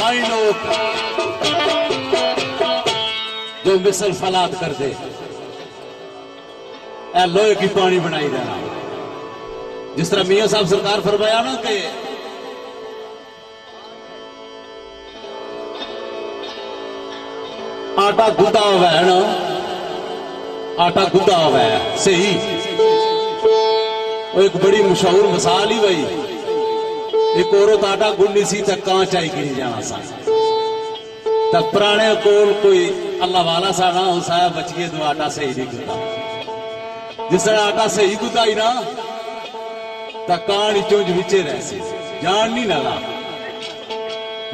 माई लोग जो मिसल फलाद कर दे, ए लोहे की पानी बनाई देना। जिस तरह मियां साहब सरकार फरमाया ना कि आटा गुदा हुआ है ना, आटा गुदा हुआ है सही। वो एक बड़ी मशहूर मिसाल ही भाई, एक औरत आटा गुंडी सी तक कांच आई गिर जाना सा, तब पुराने कोल कोई अल्लाह वाला सा ना उसाया बचिए तो आटा सही नहीं गुदा। जिस तरह आटा सही गुदा ही ना तो कान चुंझ बिचे रह सी, जान नहीं लगा।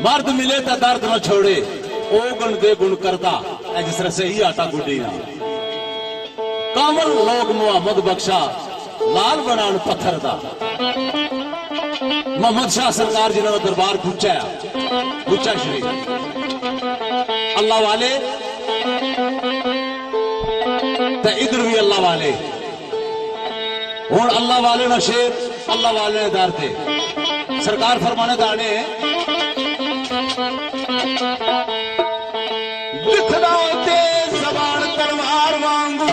मर्द मिले तो दर्द न छोड़े, ओ गुण दे गुण करता जिस तरह सही आटा गुडी ना। कामल लोग मोहम्मद बख्शा लाल बनान पत्थर दा। मोहम्मद शाह सरकार जिन्होंने दरबार पूछा पूछा शरीफ अल्लाह वाले तो इधर भी अल्लाह वाले। हूं अल्लाह वाले ना शेर, अल्लाह वाले ने दर थे। सरकार फरमाने दाने लिखना तेज जबान तलवार वांगू,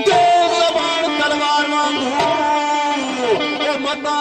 तेज जबान तलवार वांगू मता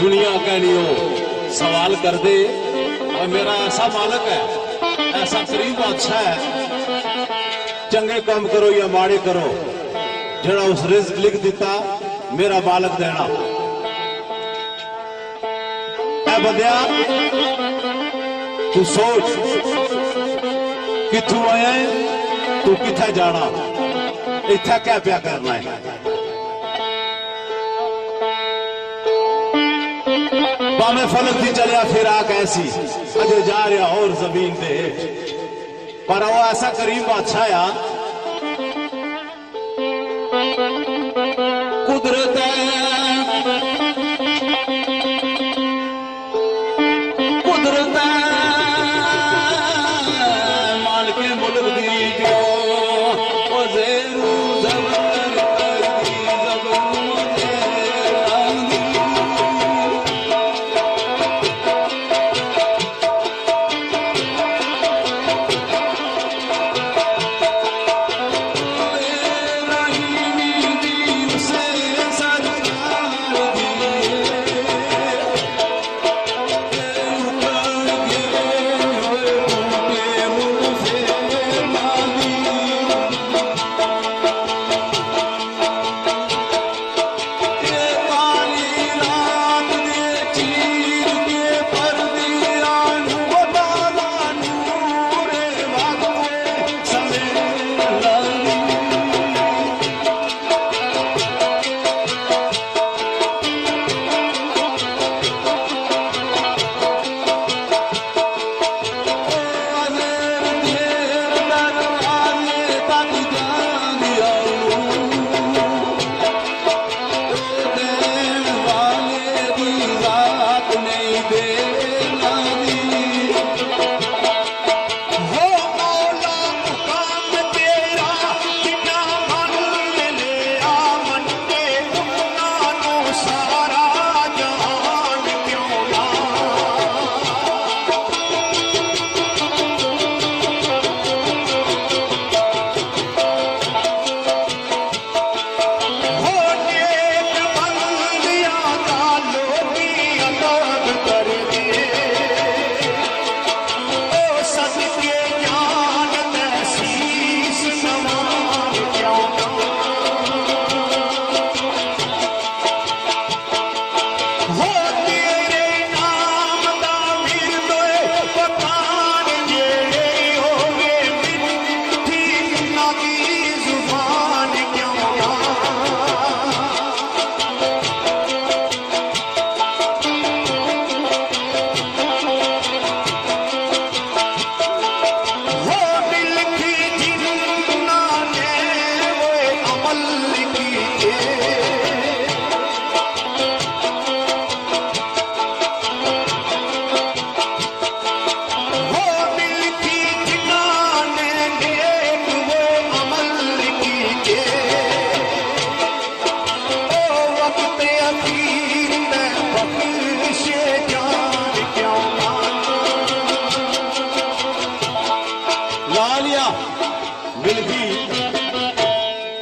दुनिया कहनी हो सवाल कर दे और मेरा ऐसा मालिक है, ऐसा करीब बादशाह है, चंगे काम करो या माड़े करो, जरा उस रिज़्क लिख दिता मेरा मालिक देना। ऐ बंदिया तू सोच किथों आया है, तू किथे जाना, इत्थे क्या प्या करना है। भावे फलक की चलिया फिर आ कैसी अजे जा रहा और जमीन दे पर वो ऐसा करीम बादशाह आ कुदरत कुदरत माल के मुल्क दी जो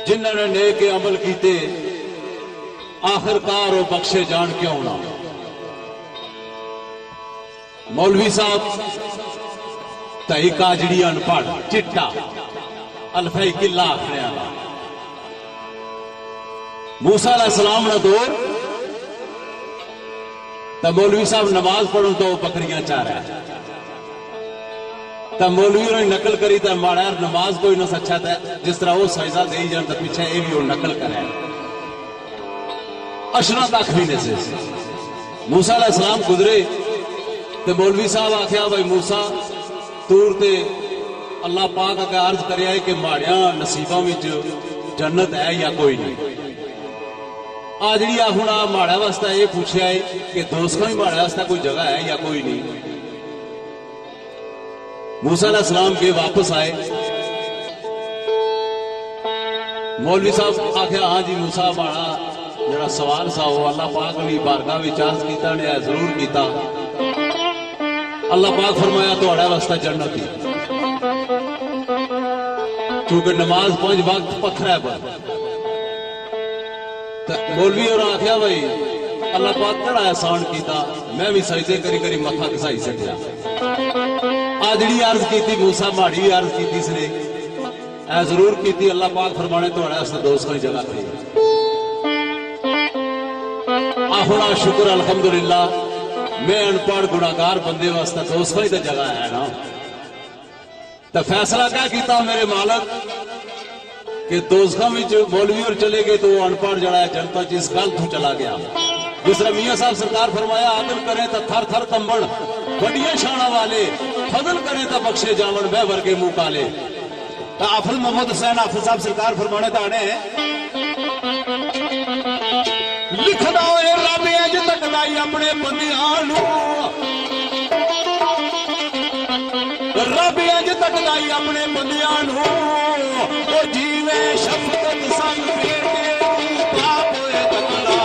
जिन्होंने नेक अमल किए आखिरकार वो बख्शे जान क्यों ना। मौलवी साहब तई काजड़ी अनपढ़ चिट्टा अल्फाई किला आखने वाला मूसा अलैहिस्सलाम ने दौर तो मौलवी साहब नमाज पढ़ो तो बकरियां चाह रहा है तो मौलवी ने नकल करी तो माड़ा नमाज कोई ना सच्चा था जिस तरह वो सजदा दे जान तो पीछे ये भी वो नकल करे अशना तक भी नहीं से मूसा अलैहिस्सलाम गुजरे तो मौलवी साहब आख्या भाई मूसा तूर ते अल्लाह पाक अगर अर्ज करया है कि माड़िया नसीबों में जन्नत है या कोई नहीं। आ जी हुण आ माड़ा वास्ता ये पूछा है कि दोस्तों ही माड़ा वास्ता कोई जगह है या कोई नहीं। मूसा अलैहिस्सलाम के वापस आए मौलवी साहब आख्या हाँ जी मूसा माड़ा जरा सवाल सा वो अल्लाह पाक ने बारगाह विच अर्ज कीता ने जरूर कीता। अल्लाह पाक फरमाया तुहाड़ा वास्ता जन्नत ही क्योंकि नमाज 5 वक्त पत्थर है पर मौलवी और आख्या भाई अल्लाह पाक बड़ा एहसान कीता मैं भी सजदे करी करी मथा घसाई सकिया। आ जी अर्ज की मूसा माड़ी अर्ज की इसने ऐ जरूर की अल्लाह पाक फरमाने तुहाड़े वास्ते दोस्त की जगह थी। आहुना शुक्र अल्हम्दुलिल्लाह मैं अनपढ़ गुनाहगार बंदे वास्ते दोस्त की तो जगह है ना। तो फैसला क्या किया मेरे मालक कि दोस्तों में मौलवी और चले गए तो अनपढ़ जड़ा है जनता जिस गल तू चला गया दूसरा मियाँ साहब सरकार फरमाया आदल करें तो थर थर कंबन, बड़िया शाना वाले फजल करें तो बख्शे जावन बह भर के मुंह काले। हाफिज मोहम्मद हुसैन हाफिज साहब सरकार फरमाने ताने लिखदा होए रब अज तकदा ही अपने बंदियां नूं, रब अज तकदा ही अपने बंदियां नूं, ओ जीवे शफकत संग बेटे पाप होए तकदा।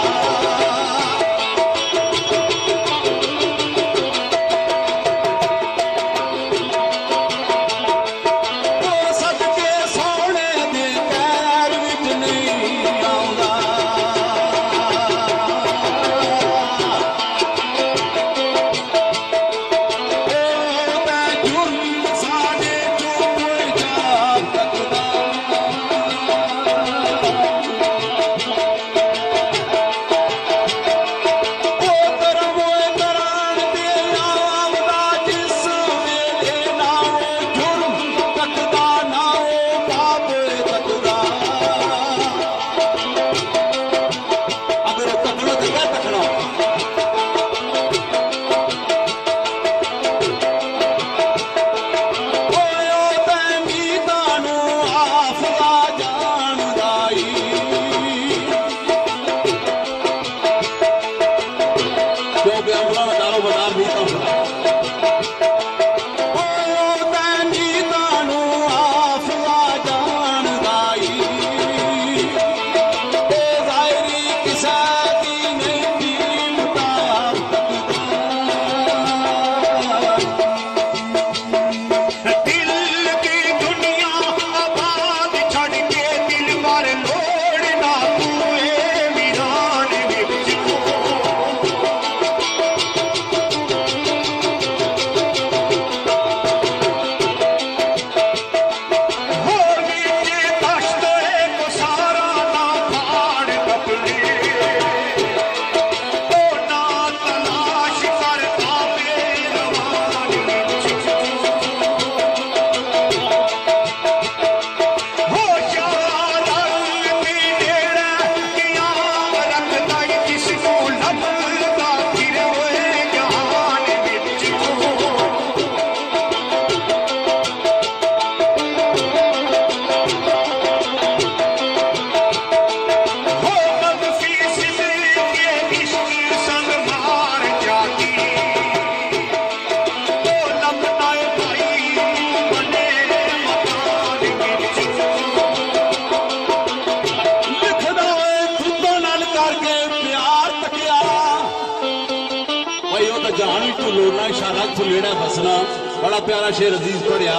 बड़ा प्यारा शेर अजीज पढ़िया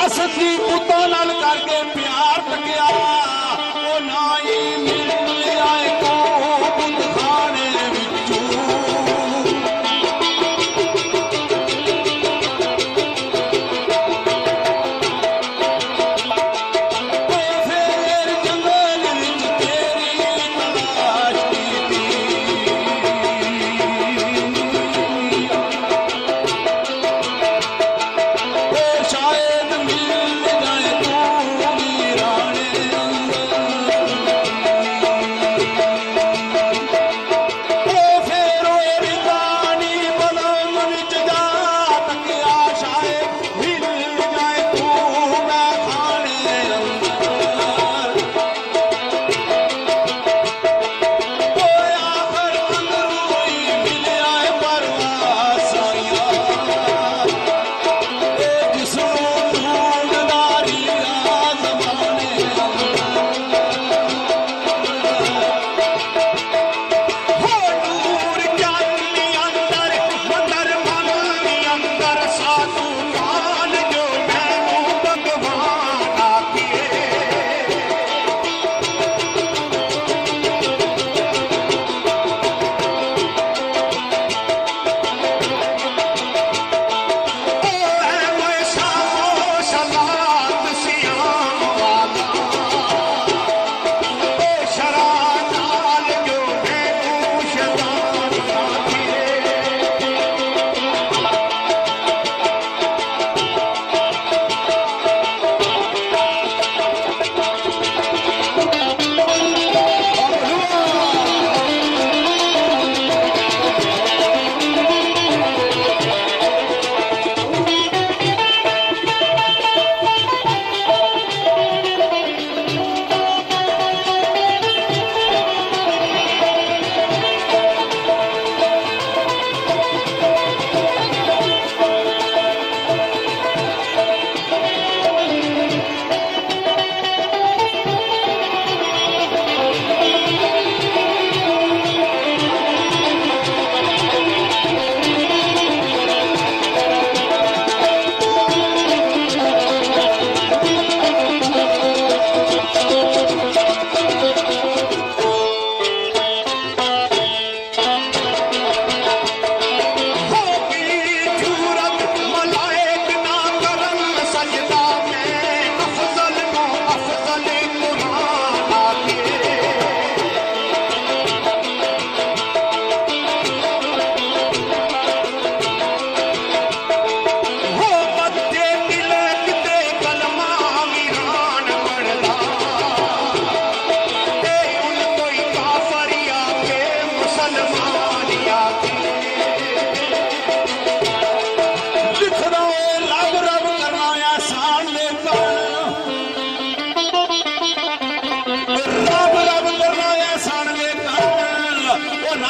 असली पुत्ता नाल करके प्यार तकिया ओ नाई मिल आए को बुत खाने विचू शायद मिल जाए तू वीराने अंदर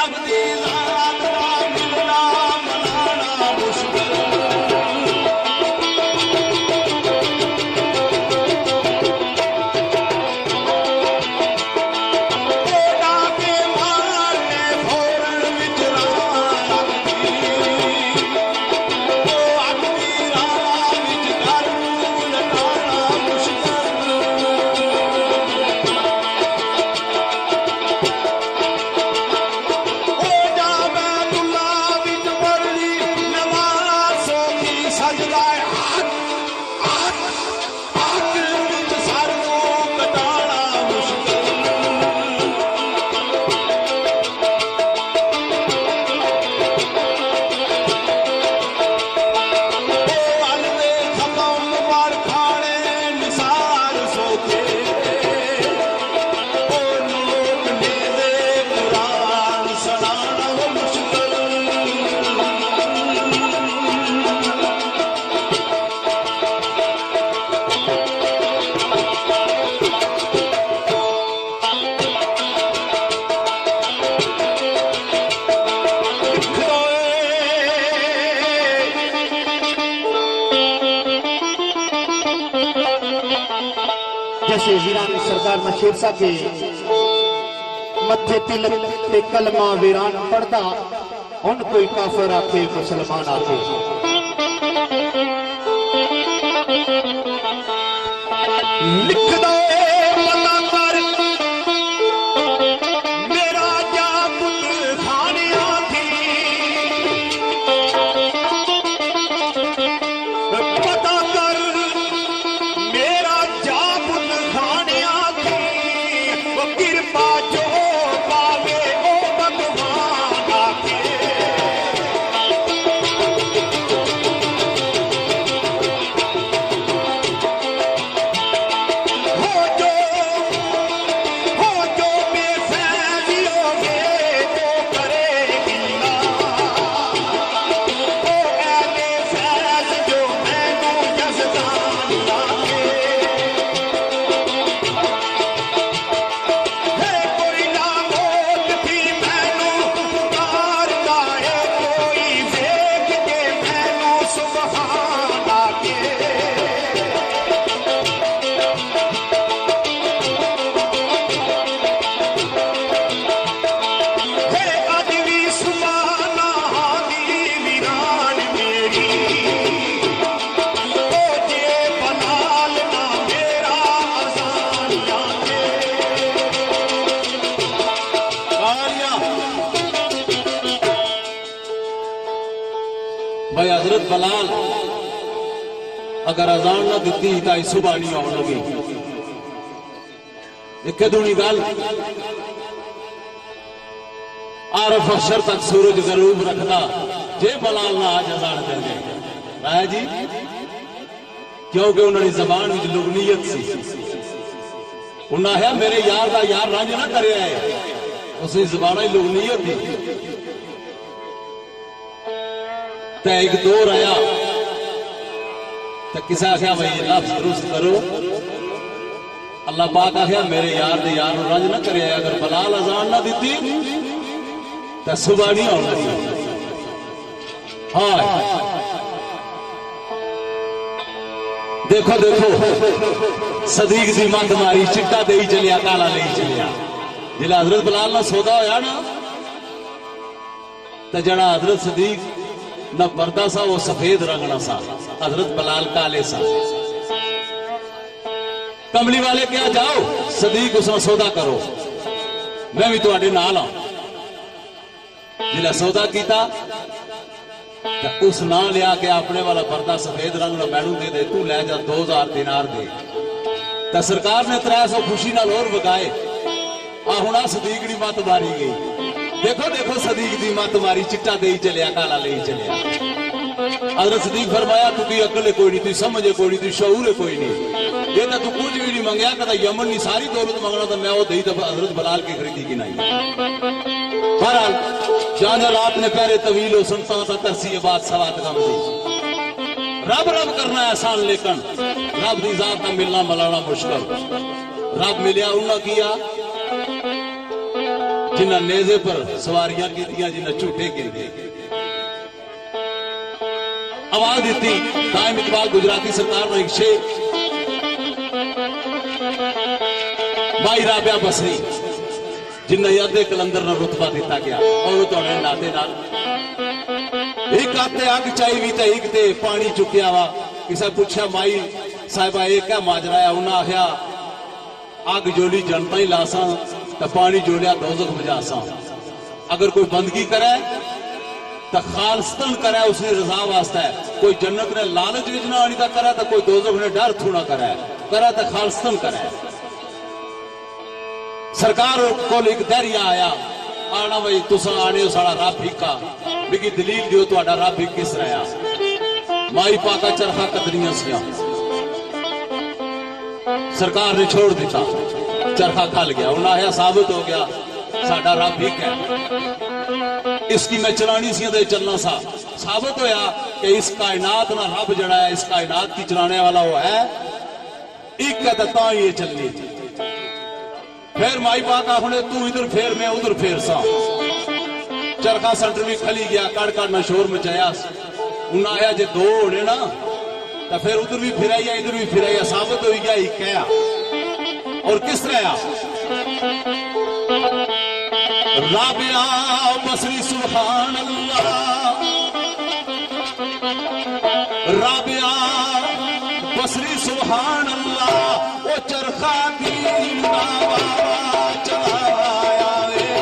रब दी जात दा मिलना मनाना मुश्किल जैसे वीरान सरदार नशेर साहब के मथे तिलक ते कलमा वीरान पढ़दा उन कोई काफिर आखे मुसलमान आखे लिख दो पता कर मेरा क्या पुत्र खाने आखी पता कर मेरा जा पुत्र खाने आखी वो कृपा जो पावे ओ भगवान आखे भाई हजरत बलाल अगर अजान ना दी तो सुबह नहीं आने लगी एक दूनी गल आरफ अशर तक सूरज गरूब रखता जे बलाल ना आज अजान कर गए राय जी क्योंकि उन्होंने जबान में लुगनीयत सी उन्हें मेरे यार का यार रंज ना करे उसकी जबान लुगनीयत थी एक दो रहा तो किसा आख्या भाई लफ्ज दुरुस्त करो अल्लाह पाक आख्या मेरे यार दे यार रंज ना करे अगर बलाल अजान ना दी तो सुबह नहीं आने लगी हाँ देखो देखो सदीक दी मत मारी चिट्टा दे ही चलिया काला नहीं चलिया जिला हजरत बलाल ना सौदा होया ना तो जड़ा हजरत सदीक न पर्दा सा वो सफेद रंगना सा हजरत बलाल काले सा कमली वाले क्या जाओ सदीक उसने सौदा करो मैं भी तुहाडे नाल हां जिला सौदा कीता उस ना लिया के अपने वाला पर्दा सफेद रंग ना मैनू दे तू ले जा 2000 दिनार दे तो सरकार ने 300 खुशी नाल और वगाए आ हुण सदीक दी मत मारी गई देखो देखो सदीक दी मत मारी चिट्टा दे ही चलिया काला ले ही चलिया हजरत सदीक फरमाया तू की अकल कोई नहीं तू समझे कोई नहीं तू शऊर कोई नहीं ये ना तू कुछ भी नहीं मंगया कदा यमन नहीं सारी दौलत मंगना तो मैं वो दही दफा हजरत बलाल की खरीदी की नहीं बहरहाल जान रात ने पहरे तवील हो सुनता था तरसी बात सवात गम दी रब रब करना आसान लेकिन रब दी जात का मिलना मलाना मुश्किल रब मिलिया उन्हें किया जिन्हें नेजे पर सवारियां की, जिन्हें झूठे गिनते, आवाज दी कायम इकबाल गुजराती सरकार ने एक शेर भाई राबिया बसरी जिन्हें अद्धे कलंदर ने रुतबा दिता गया और थोड़े नाते नाल एक आते अग चाई भी तो एक ते पानी चुकिया वा। किसी पूछा माई साहिबा एक क्या माजरा है, उन्हें आख्या अग जोली जनता ही लासा तो पानी जोलिया दोजख बजासा। अगर कोई बंदगी करे तो खालस्तन करे उसकी रजा वास्ता है। कोई जन्नत ने लालच विच ना आनी करे तो कोई दोजख ने डर थूना करे तो खालस्तन करे। सरकार को एक दरिया आया आना भाई तुसा आने हो साड़ा रब हिका बिकी दलील दियो तो रब ही किस रहा। माई पाका चरखा कदरियां सिया सरकार ने छोड़ दिता, चरखा खल गया। उन्हें आया साबित हो गया साडा रब हिक है, इसकी मैं चलानी सी तो चलना सा। साबित होया कि इस कायनात ना रब जड़ा है, इस कायनात की चलाने वाला वो है एक है तो ये चलनी। फिर माई पाक आखने तू इधर फेर मैं उधर फेर सा। चरखा सेंटर भी खली गया, कड़ कड़ ना शोर मचाया। उन्हें आया जे दो होने ना तो फिर उधर भी फिराइया इधर भी फिराइया, साबित हो गया एक है। और किस तरह राबिया बसरी सुभान अल्लाह, राबिया बसरी सुभान अल्लाह, वो चरखा की बाबा चलाया रे।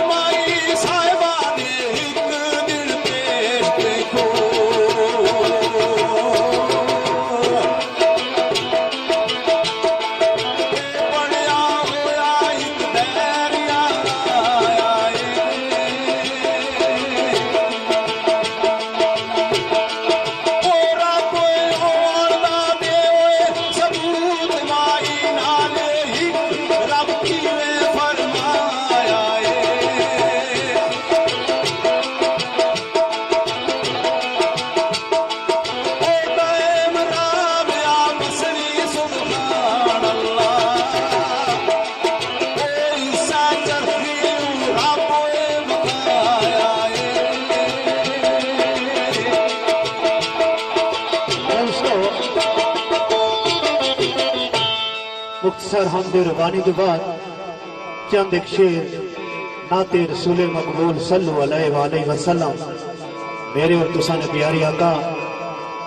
माई साहिबा ने एक दिन पेश देखो, बढ़िया होया एक दरिया आया ओरा कोई और ना दे सबूत माई नाले ही रब की ने फरमाया ओ कायम राबिया बसरी सुभान अल्लाह, कोई साजर की रब बताया दोस्तों मुख्तसर हमद रबानी के बाद चंद एक शेर नाते रसूल मकबूल सल्लल्लाहु अलैहि वसल्लम मेरे और तुसा ने प्यारी आका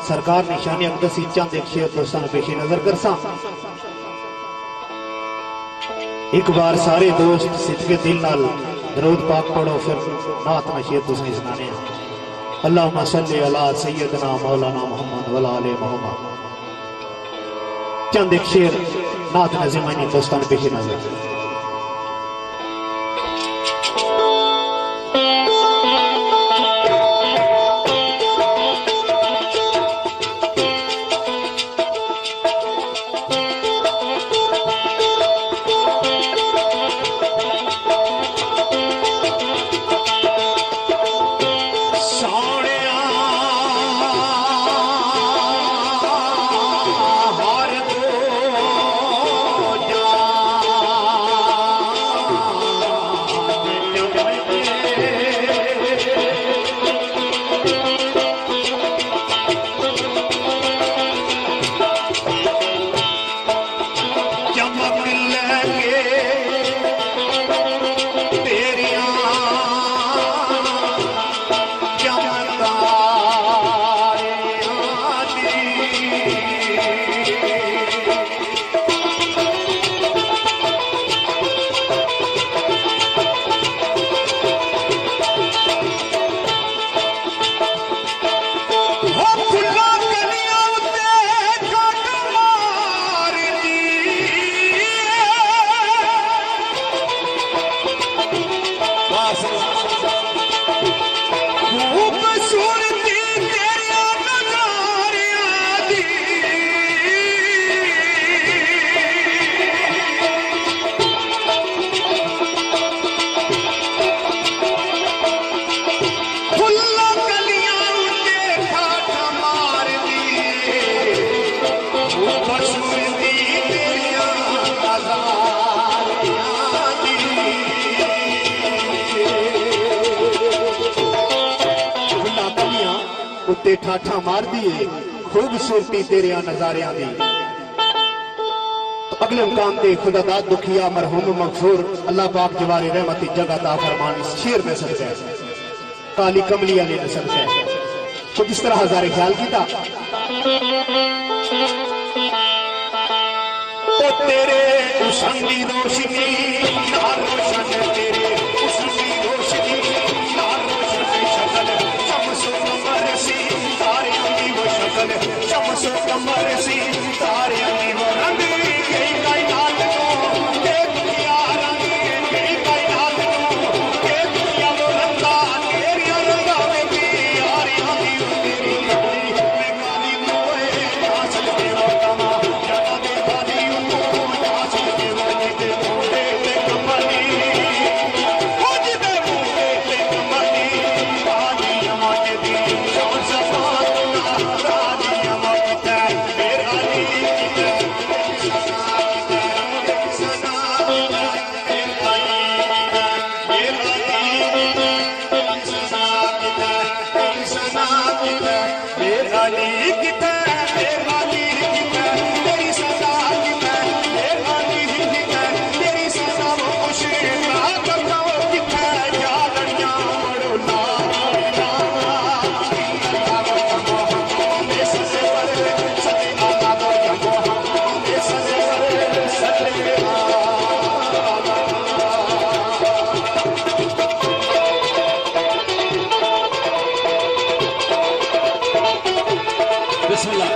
सरकार निशानी अकदसी चंद एक शेर तुसा ने पेशी नजर कर सा। एक बार सारे दोस्त सिद्के दिल नाल दरूद पाक पढ़ो, फिर नात में शेर तुसा सुनाने हैं। अल्लाहुम्मा सल्ली अला सय्यदना मौलाना मोहम्मद वला आले मोहम्मद। चंद एक शेर नात नज़ीमानी दोस्तान पेशी नजर। सोनिया हर दो ते ठाठा मार दिए खूबसूरती तेरे नजारियां दी। तो अगले मुकाम ते खुदादाद दुखिया मरहूम मगफूर अल्लाह पाक जवारी रहमती जगह ता फरमान इस शेर में सदका है, काली कमली अली ने सदका है। कुछ इस तरह हजारे ख्याल किया। ओ तेरे हुस्न दी रोशनी नाल रोशन तेरे हुस्न दी रोशनी नाल रोशन शक्ल शम्स कमर सी तारियां दी वो शक्ल शम्स कमर सी तारियां दी वो रंग गई कायनात को देख लिया रंग गई कायनात को देख लिया वो रंगा तेरी रंगा में भी यारियां दी वो तेरी मैं काली मोए नाच के वो कमा जगा दे खाली नाच के वो ते मोए ते कमली हो जिते मोए ते कमली काली अमत दी शान सफात ना काली अमत मेरा बिस्मिल्लाह।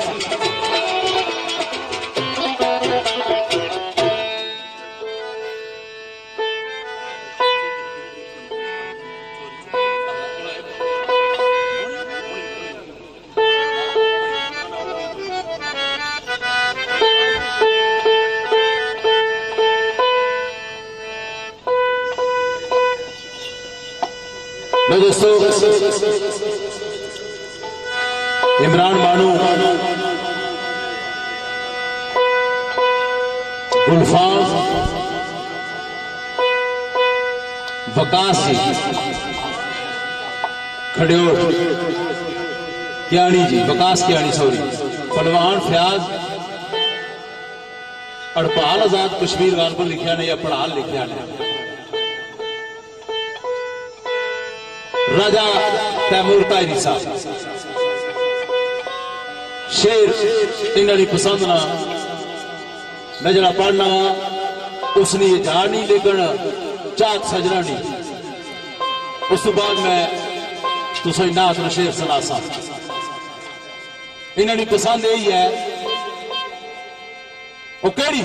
मैं दोस्तों इमरान बानू गुलफाम वकास खड़ोर क्याणी जी वकास क्याणी सॉरी पलवान फयाज अड़पाल आजाद कश्मीर गाल पर लिखा ने या पढ़ाल लिखा ने राजा तैमूर तायरी साहब शेर इन्होंने पसंद ना मैं जरा पढ़ना उसने ये जा नहीं लेकिन चाक सजना नहीं। उस तो बाद मैं तुझे नात न शेर सुना सा। इन्होंने पसंद यही है वो केड़ी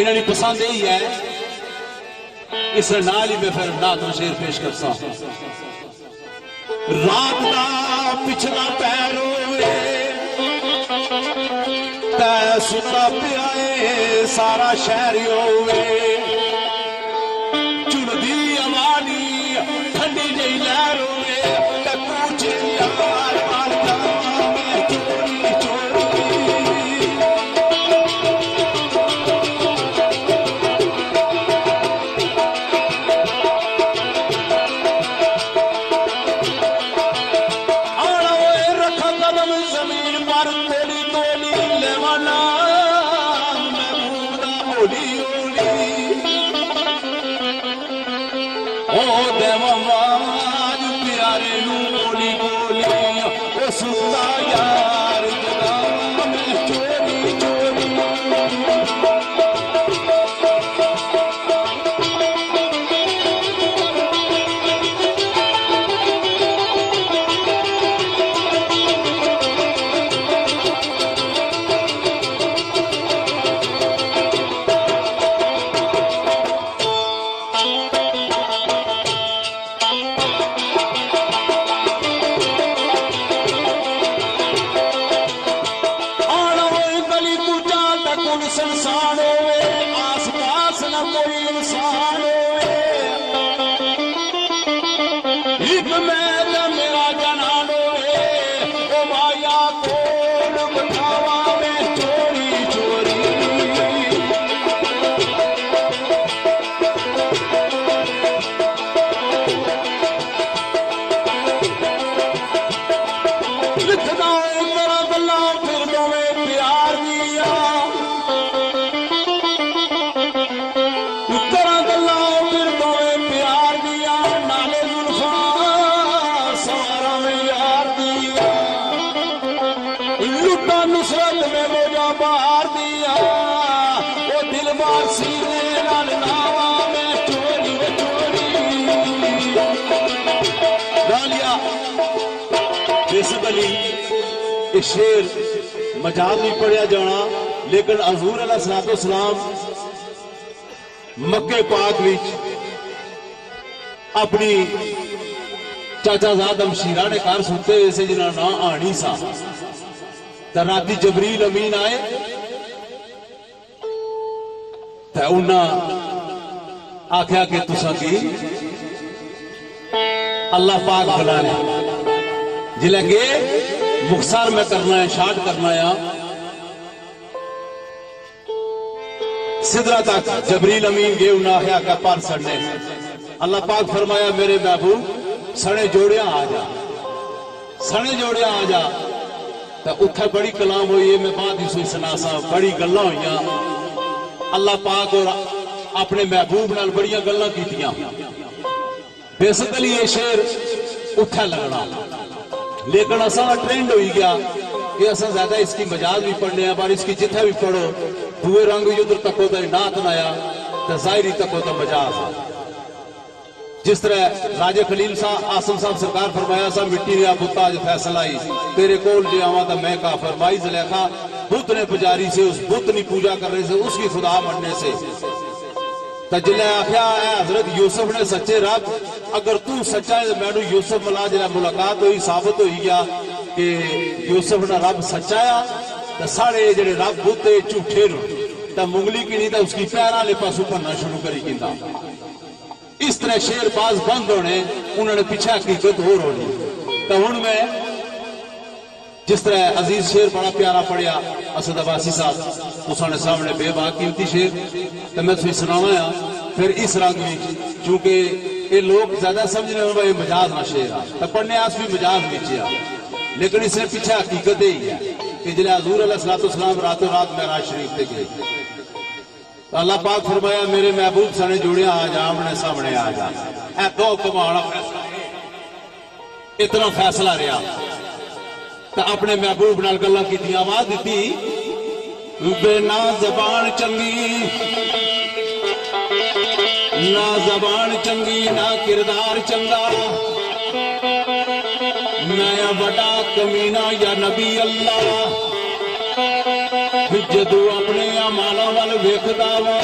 इन्होंने पसंद यही है इस नाल ही मैं फिर नात शेर पेश करता हूं। रात का पिछला पैर होवे तै सुता पिया ए सारा शहर होवे चुनदी अवानी ठंडी जही लहर होवे तै पूछे यार मारदा मैं चोरी चोरी बेसिकली ये शेर मजाक भी पढ़िया जाना, लेकिन हजूर अलैहिस्सलाम मक्के पाक विच अपनी चाचाजाद अमशीरा ने घर सुते हुए से जिन्हें ना आनी सा, तो राती जबरील अमीन आए तो उन्हें आख्या कि तुसा की अल्लाह पाक बुलाने जिले के मुखसर में करना है, शार्ट करना है। सिदरा तक जबरील अमीन गए, उन्हें आख्या का पर सड़ने। अल्लाह पाक फरमाया मेरे महबूब सने जोड़िया आ जा, सने जोड़िया आ जा। तो उत्थे बड़ी कलाम हुई है, मैं बाद ही सुना सा, बड़ी गल्लां हुई। अल्लाह पाक और अपने महबूब नाल बड़ियां गल्लां कीतियां। बेसिकली ये शेर उत्थे लगना, लेकिन असा ट्रेंड हो गया कि असा ज्यादा इसकी मजाज भी पढ़ने हैं, पर इसकी जिथे भी पढ़ो दुए रंग युद्ध तको तो नात नाया, तो जाहिरी तको तो मजाज। जिस तरह राजे खलील साहब आसम साहब सरकार फरमाया सा, मिट्टी ने बुता जो फैसला आई तेरे कोल ले आवा तो मैं का फरमाई जलेखा बुत ने पुजारी से, उस बुत की पूजा करने से, उसकी खुदा मनने से। जिले आख्या हजरत यूसुफ ने सच्चे रब अगर तू सच्चा है तो मैनू यूसुफ मला जरा मुलाकात हुई, साबित हो गया कि यूसुफ ना रब सच्चा है, तो साढ़े जेडे रब बुते झूठे तो मुंगली की नहीं तो उसकी पैर वाले पासों भरना शुरू करी कीता। इस तरह शेर बाज बंद होने, उन्होंने पीछे हकीकत होर होनी। तो हूं मैं जिस तरह अजीज शेर बड़ा प्यारा पढ़िया असद अब्बासी साहब तुसाने सामने बेबाक कीमती शेर, तो मैं तुझे सुनावा फिर इस रंग में, चूंकि ये लोग ज्यादा समझने भाई मजाज ना शेर आ, तो पढ़ने आस भी मजाज नीचे आ, लेकिन इसने पीछे हकीकत ही है कि जिले हजूर अलैहिस्सलाम रातों रात मेराज शरीफ से गए, तो अल्लाह पाक फरमाया मेरे महबूब सने जुड़िया आ जा, आमने सामने आ जा। ऐ दो कमाल फैसला, इतना फैसला रहा। तो अपने महबूब नाल गल्लां कीतियां, आवाज दी बेना जबान चंगी, ना जबान चंगी ना किरदार चंगा, नया बड़ा कमीना या नबी अल्लाह, जदू अपने अमाला वाल वेखदा वा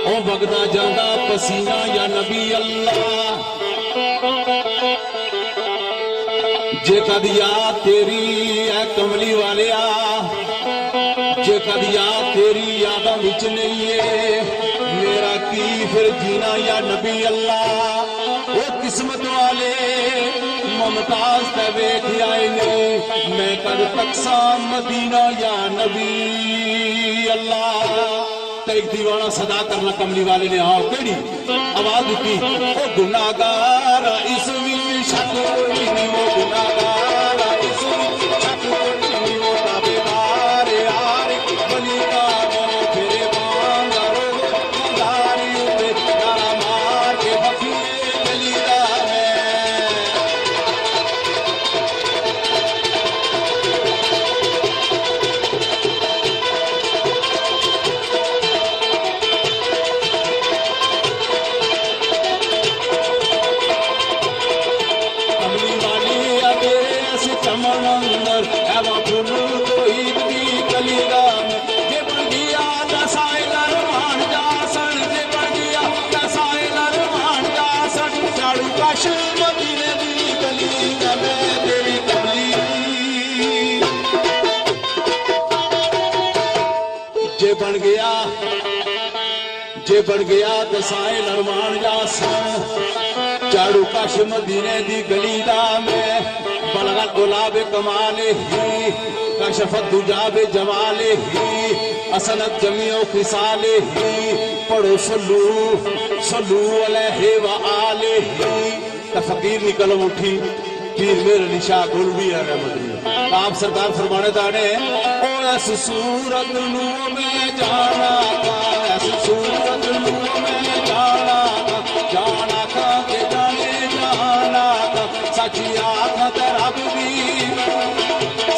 ओ वगदा जांदा पसीना या नबी अल्लाह। जे कद याद तेरी है कमली वालिया, जे कद याद तेरी यादा विच नहीं है मेरा की फिर जीना या नबी अल्लाह। वो किस्मत वाले मुमताज ते वेख आए ने, मैं कद तकसा मदीना या नबी अल्लाह। तो एक दीवाना सदा करना कमली वाले ने हाँ केड़ी आवाज दी, ओ गुनाहगार इस विच शक कोई नहीं, वो गुनाहगार इस विच शक कोई नहीं, वो ताबेदार यार बली का वो फिरे बांगारो दारी उते गाना मार के बखिए गलीदा जे बन गया तो साए नरमान जासन, झाड़ू कश मदीने दी गली दा में, बलगत गुलाबे कमाले ही कशफत दुजाबे जमाले ही, असनत जमीओ खिसाले ही, पढ़ो सल्लू सल्लू अलैहि व आले ही। तो फकीर की कलम उठी, पीर मेरे निशा गुल भी है। आप सरकार फरमाने दाने ओ ऐस सूरत नू में जाना था, ऐस सूरत नू में जाना था, जाना था के जाने जाना था, सची आँख ते रब दी,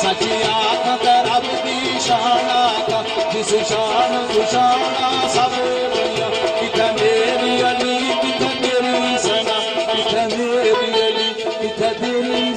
सची आँख ते रब दी शाना था, जिस शान सुशाना सब दुनिया, किथे मेरी अली किथे तेरी सना, किथे मेरी अली किथे तेरी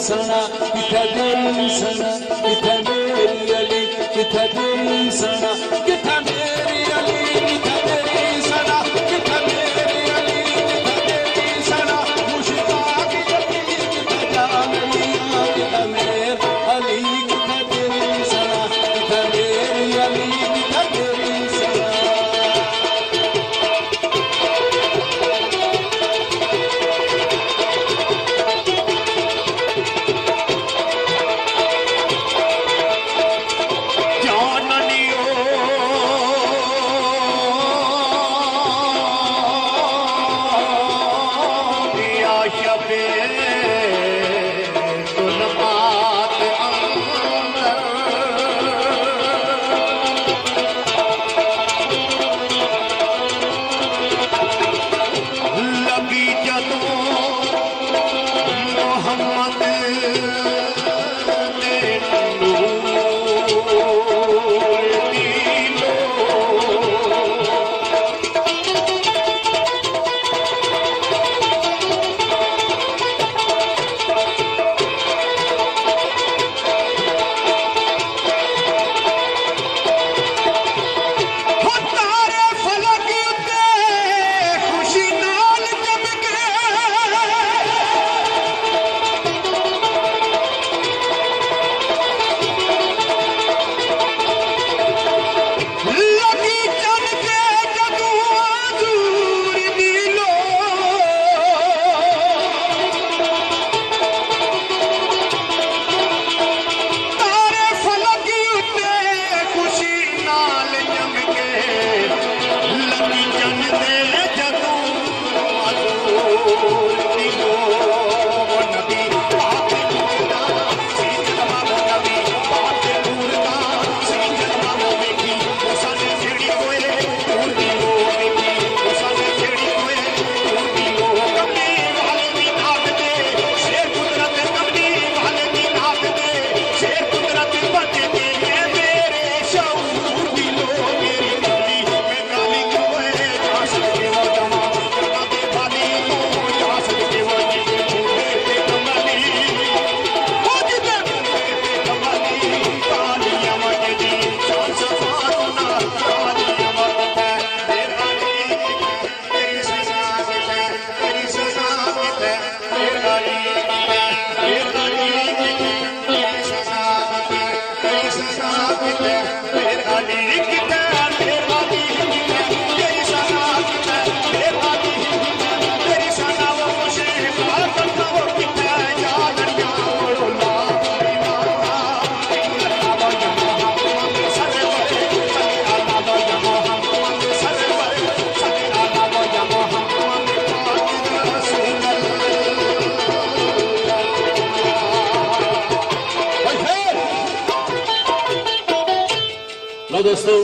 लो दोस्तों,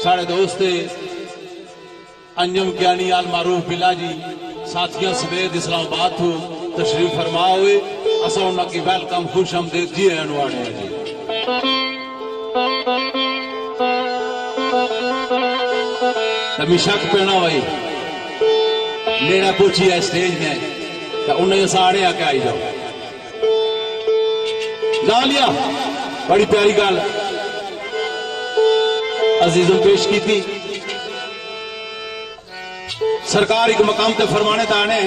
साढ़े दोस्त अंजम ज्ञानी आल मारूफ बिला जी साथियों समेत इस्लामाबाद तो तशरीफ फरमा हुए। असा उनकी वेलकम खुश आमदीद जी अनुवाने जी। तमी शक पेना भाई लेना पूछी है स्टेज ने तो उन्हें साड़े आके आई जाओ ला लिया। बड़ी प्यारी गल अजीजों पेश की थी। सरकार एक मकाम ते फरमाने ताने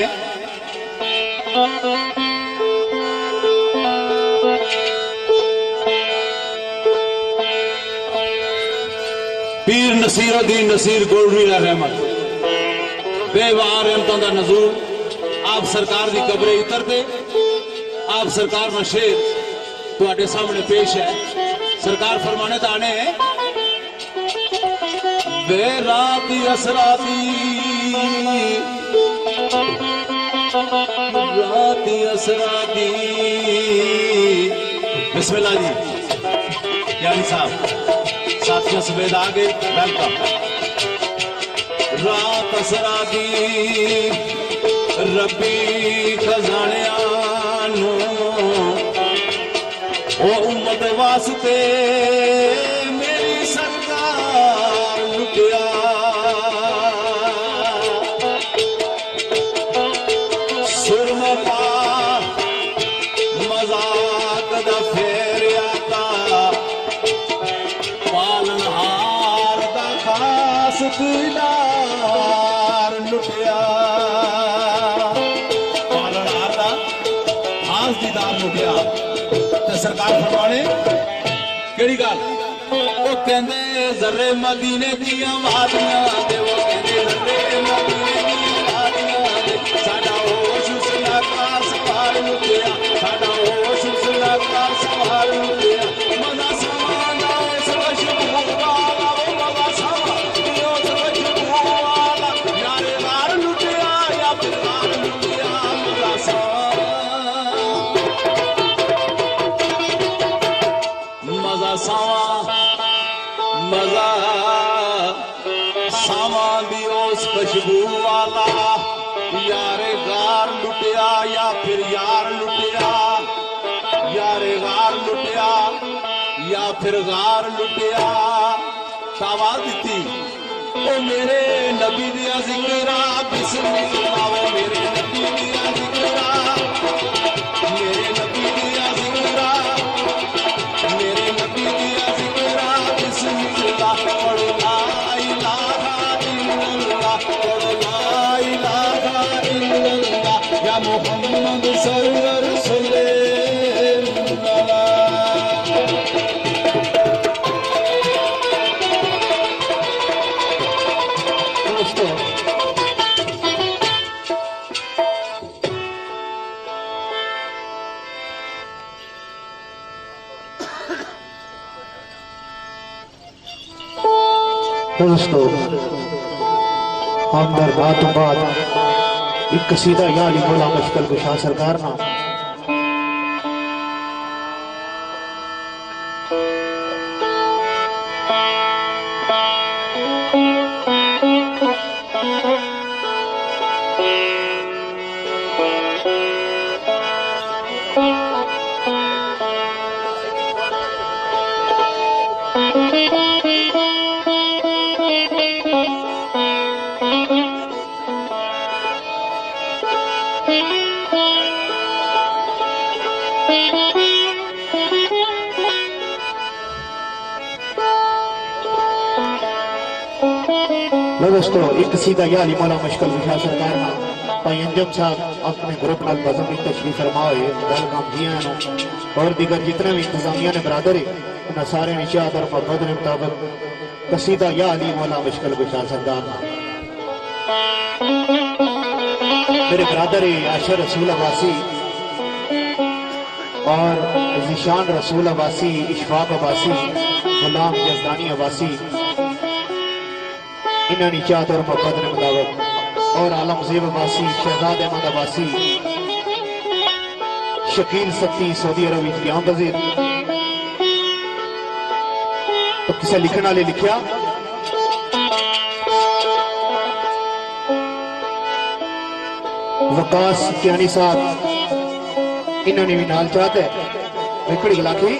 पीर नसीरुद्दीन नसीर गोलवी रहमत बेवार रहमतों का नजूर आप सरकार की कब्रे उतरते आप सरकार में शेर तुहाडे सामने पेश है। सरकार फरमाने ताने बेराती असराती राती असराती। बिस्मिल्लाह जी यानी साहब साथियों समेत आगे वेलकम। रात असराती रब्बी खजानिया ओ उम्मत वास्ते मेरी सरकार लुटिया। सुरमा पा मजाक दा फेरिया का पालनहार दा खास दीदार लुटिया। पालनहार दा खास दीदार लुटिया। सरकार फरमाने केड़ी गल वो कहंदे जर्रे मदीने दियां वादियां दे वो कहंदे जर्रे मदीने दियां वादियां दे साडा होश उसना का सवार लुटिया। साडा होश उसना का सवार लुटिया। मजा समाना उस खुशबू वाला वो मजा समाना उस खुशबू वाला यारे वार लुटिया या फिर वार लुटिया। मजा समाना मजा सावा दी उस खुशबू वाला यारे गार लुटिया या फिर यार लुटिया। यारे गार लुटिया या फिर गार लुटिया। आवाज दी ओ मेरे नबी दिया जिक्रा बिस्मिल्लाह वो मेरे नबी दिया जिक्रा मेरे नबी दिया जिक्रा मेरे नबी दिया जिक्रा बिस्मिल्लाह पढ़ो ला इलाहा इल्लल्लाह पढ़ो ला इलाहा इल्लल्लाह या मोहम्मद सरवर सल्लल्लाह। दोस्तों हम बात बाद एक कसीदा याली मौला मुश्किल कुशा सरकार ना दोस्तों एक सीधा याली मौला मुश्किल विशा सरकार ना भाई अंजम साहब अपने ग्रुप नाल बजम में तशरीफ फरमा हुए वेलकम जी और दीगर जितने भी इंतजामिया ने बरादर है उन्हें सारे निशात और मोहब्बत के मुताबिक कसीदा याली मौला मुश्किल विशा सरकार ना मेरे बरादर आशर रसूल अब्बासी और जिशान रसूल अब्बासी इशफाक अब्बासी गुलाम जजदानी अब्बासी इन्होंने चाहत और मोहब्बत के मुताबिक और आलमजेब अब्बासी शहजाद अहमद अब्बासी शकील सत्ती सऊदी अरब की आमपजीर तो किसे लिखने वाले लिखिया वकास कियानी साहब इन्होंने भी नाल चाहते वेखड़ी गला की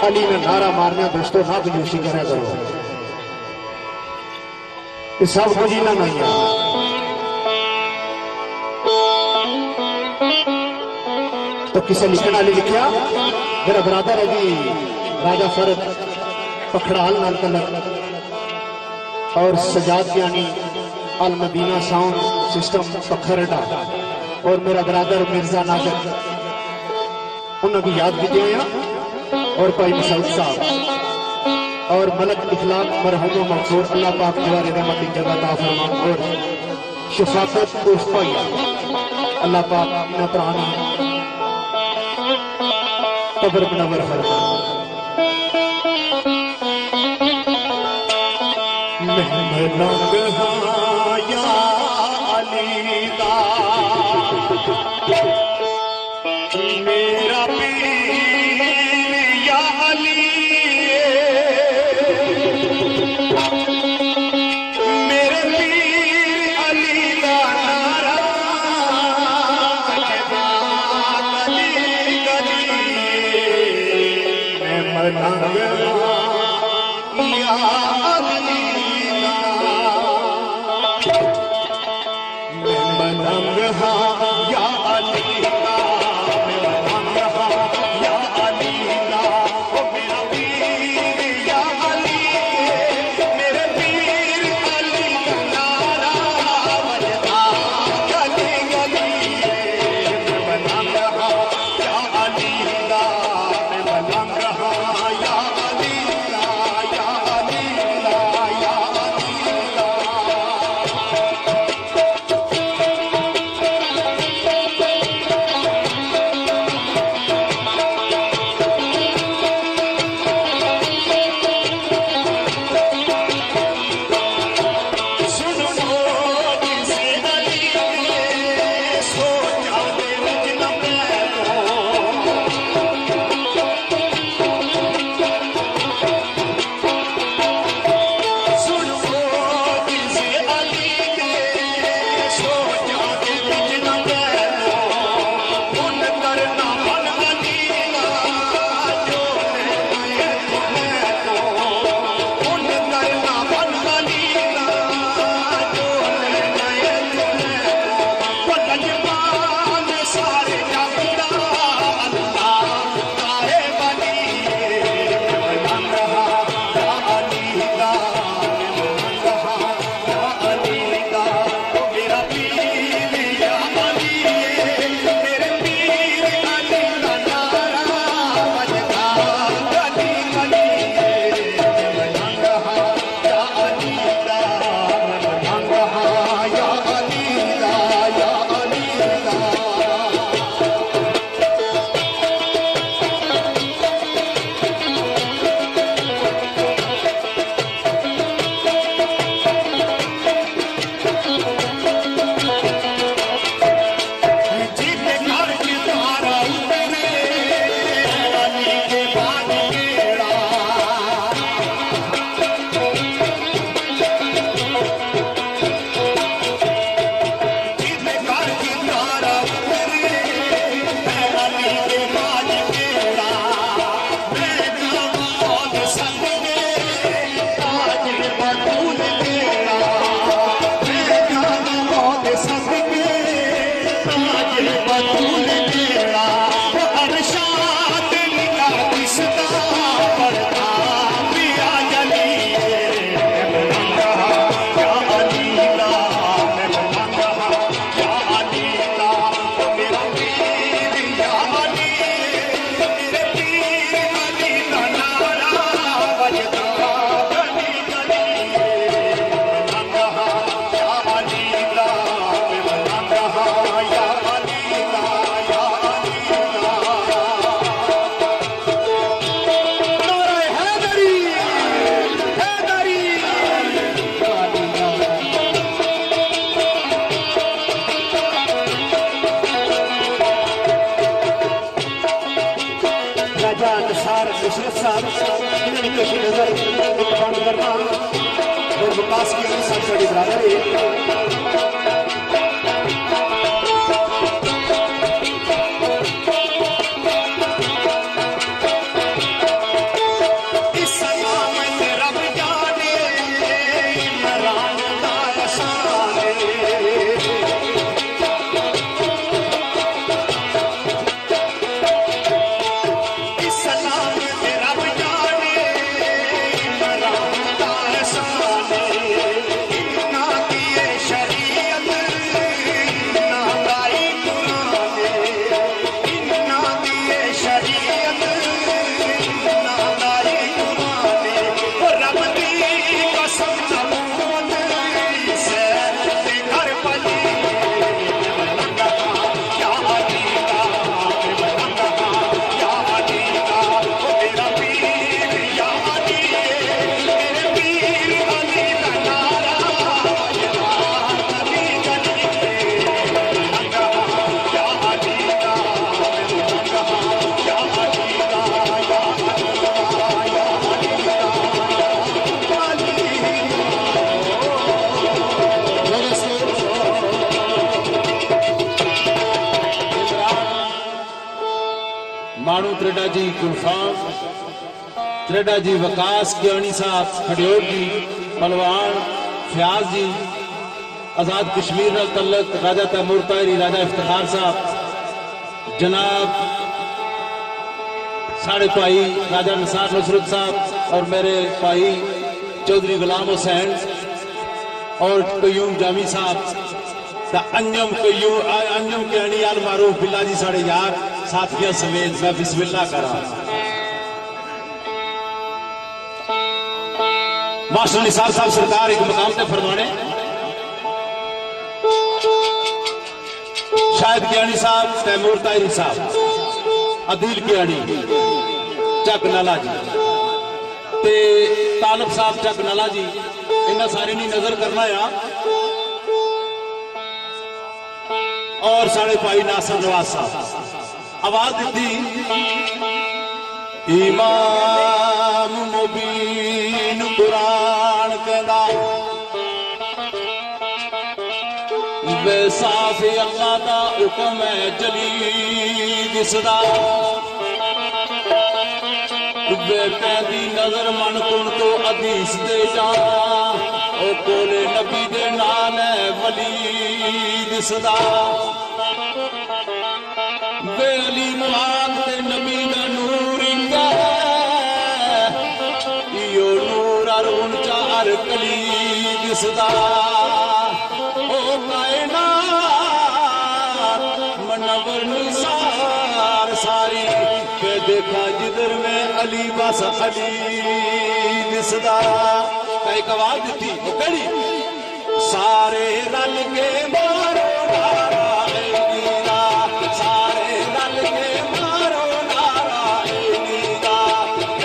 अली ने नारा मारना दोस्तों ना कंजूसी करा करो ये सब कुछ ना नहीं है तो किसे लिखने वाले लिखा मेरा बरादर है जी राजा फरद पखड़ाल नाल कलर और सजाद यानी अल मदीना साउंड सिस्टम पखरडा और मेरा बरादर मिर्जा नाजर उन्होंने याद भी दिया और भाई मसूद साहब और मलक इखलाक मरहूम मंसूर अल्लाह पाक जवारे रहमत की जगह ता फरमान और शफाकत उस भाई अल्लाह पाक इन्हें प्राणी कब्र बनवर फरमान महमद या अली दा मेरा इन्होंने पेशी नजर बंद करना और विकास की सबसे बड़ी बरादरी मानू त्रेडा जी गुलफाम त्रेडा जी वकास कियानी साहब खडियोर जी पलवान फयाज जी आजाद कश्मीर नाल तल्लक राजा तैमूर तायरी राजा इफ्तिखार साहब जनाब साढ़े भाई राजा निसार नुसरत साहब और मेरे भाई चौधरी गुलाम हुसैन और कयूम जामी साहब अंजम कियानी अल मारूफ बिल्ला जी साढ़े यार साथियों समेत मैं बिस्मिल्लाह करा मास्टर निसार साहब सरकार एक मकाम पे फरमाने शायद कियानी साहब तैमूर तायरी साहब अदील कियानी चक नाला जी ते तालब साहब चक नाला जी इन्हें सारे नहीं नजर करना या और साढ़े भाई नासिर नवाज साहब आवाज दी इमाम मुबीन कुरान कहदा वैसाफ अल्लाह दा हुक्म है जली दिसदा पैदी नजर मन कुन तो अदीस दे जाना ओ कोले नबी दे नाल है वली दिसदा वेली मुराद ते नबी दा नूर इंगा यो नूर अरुण चार कली दिसदा ओ कायनात मनवर निसार सारी के देखा जिधर में अली बस अली दिसदा एक आवाज दी वो कड़ी सारे रल के मारो नारा मीरा सारे रल के मारो नारा मीरा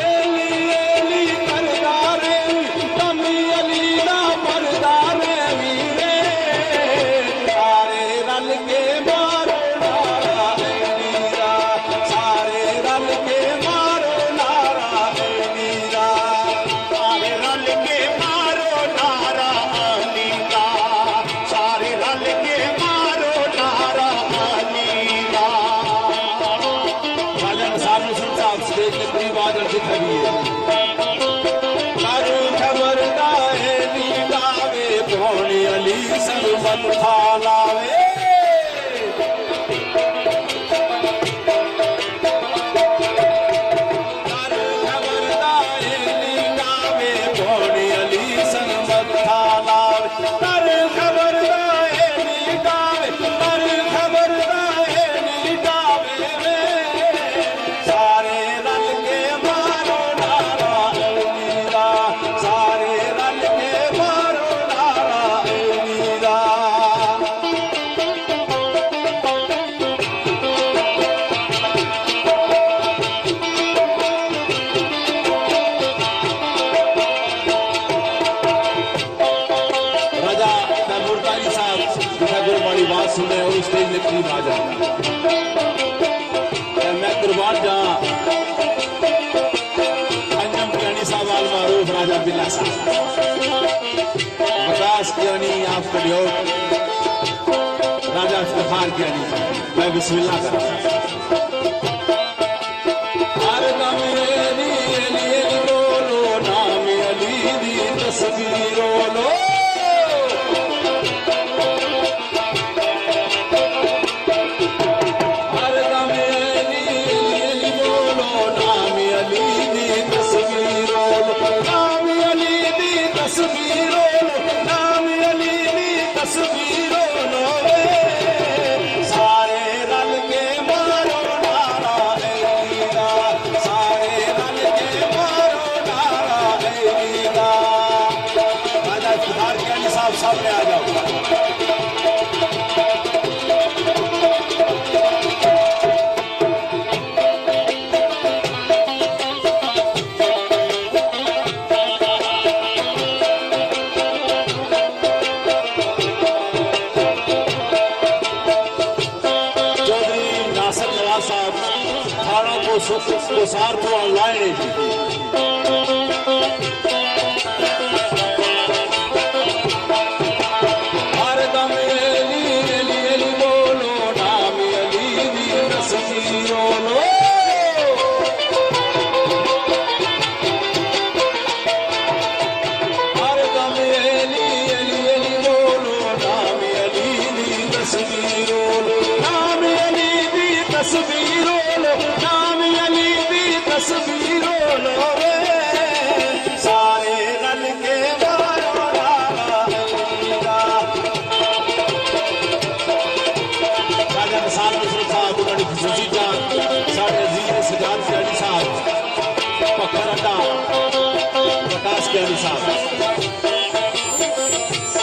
एली एली करदारे कमी अली ना मरदारे वीरे सारे रल के मारो नारा मीरा सारे रल के मारो नारा मीरा सारे रल के मारो नारा अली का सारे रल के मारो नारा अली का राजा निसार हुसैन साहब स्टेज के करीब आ कर दिख रही है कर खबरदार नीलावे भोनी अली सरमत खालावे कर खबरदार नीलावे भोनी अली सरमत खालावे कर खबरदार नीलावे कर खबरदार नीलावे सारे रल के मारो नारा मीरा सारे रल के मारो नारा मीरा राजा तैमूर तायरी साहब जिसे गुरबाणी बात सुने और स्टेज में करीब आ जाए मैं कुर्बान जहां अंजम सिर्फ राजा बिल्ला साहब विकास कियानी आप करियो राजा इफ्तिखार कियानी मैं बिस्मिल्लाह कर हर दम अली अली बोलो नाम अली दी तस्वीरो लो सामने आ जाओ। चौधरी नासिर नवाज साहब थाना को सार को ऑनलाइन है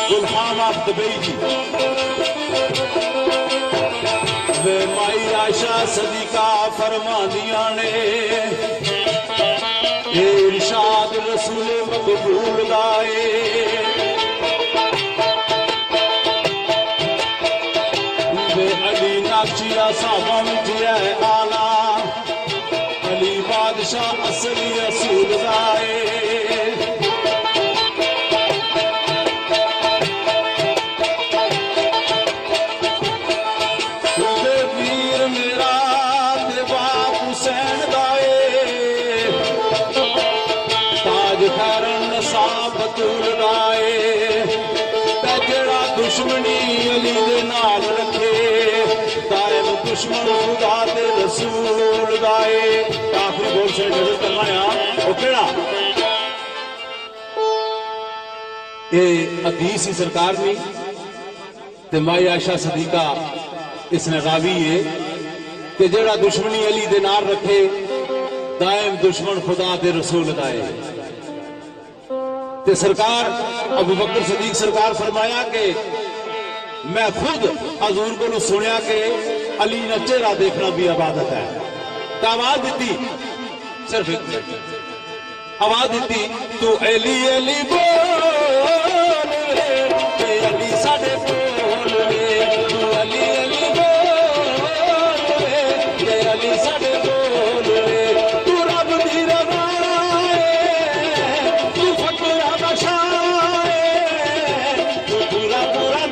गुलफाम ऑफ दुबई जी वे माई आयशा सदीका फरमादिया ने इरशाद रसूल मकबूल गाए वे अली नाचिया साहबा मिठिया आला अली बादशाह असली असूल गाए दुश्मनी अली दे नाल रखे दायम दुश्मन खुदा दे रसूल गाए आखिरी बोल से नजर करना वो केड़ा ये हदीस ही सरकार ने ते माई आयशा सदीका इसने रावी है कि जेड़ा दुश्मनी अली दे नाल रखे दायम दुश्मन खुदा दे रसूल गाए ते सरकार अबू बकर सदीक सरकार फरमाया कि मैं खुद हजूर को सुनिया कि अली ना चेहरा देखना भी इबादत है तो आवाज दी सिर्फ आवाज दी तू अली अली बोल अली साडे बोल तू अली अली बोल अली साडे बोल तू रब दी रवा तू फकरा बशाए तू पूरा पूरा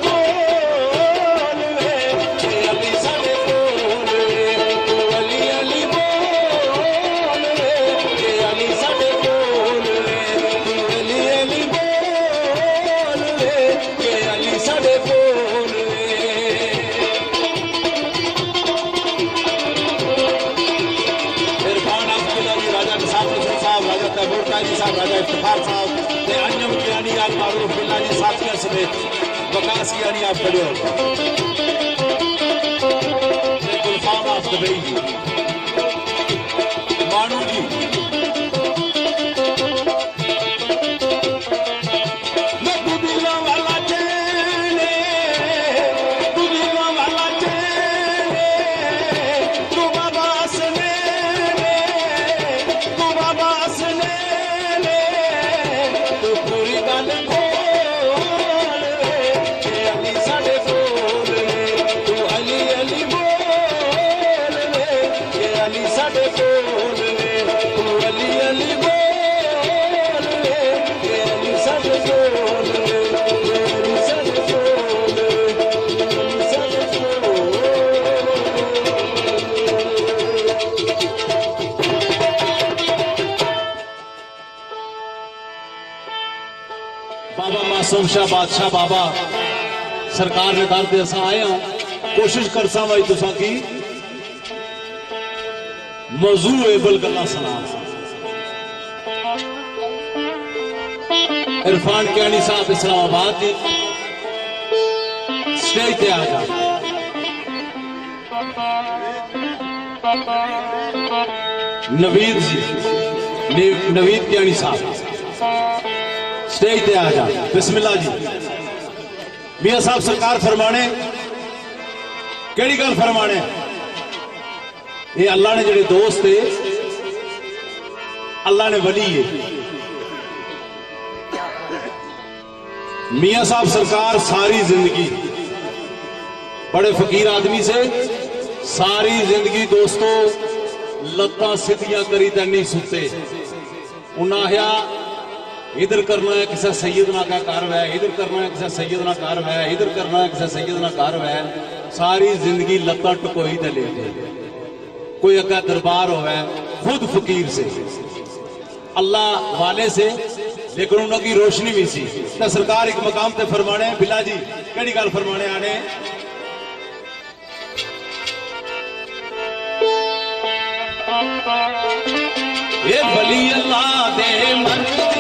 राजा इफ्तिखार साहब ने अंजम कियानी आल मारूफ बिल्ला जी साथियों समेत वकास कियानी आप खड़े हो गुलफाम ऑफ दुबई जी मानू जी बाबा मासूम शाह बादशाह बाबा सरकार ने दर ते असां आए हां कोशिश करसा भाई तुसा की मौजू एबल गल्लां सुना इरफान कैनी साहब इस्लामाबाद की स्टेज पे आ जा नवीद जी नवीद कैनी साहब स्टेज पे आ जा बिस्मिल्लाह जी मियां साहब सरकार फरमाने केड़ी गल फरमाने ये अल्लाह ने जेड़े दोस्त है अल्लाह ने वली है मियां साहब सरकार सारी जिंदगी बड़े फकीर आदमी से सारी जिंदगी दोस्तों लत्तां सीधियां करी ते नहीं सुते उन्हें आया इधर करना है किसी सैयदना का कार है इधर करना है किसी सैयदना कार है इधर करना है किसी सैयदना कार है सारी जिंदगी लत्ता टकोई ते लेते कोई अगा दरबार होवे खुद फकीर से अल्लाह वाले से लेकिन उन्होंने रोशनी भी सी तो सरकार एक मकाम ते फरमाने बिला जी केड़ी गल फरमाने आने ये वली अल्लाह दे मर्द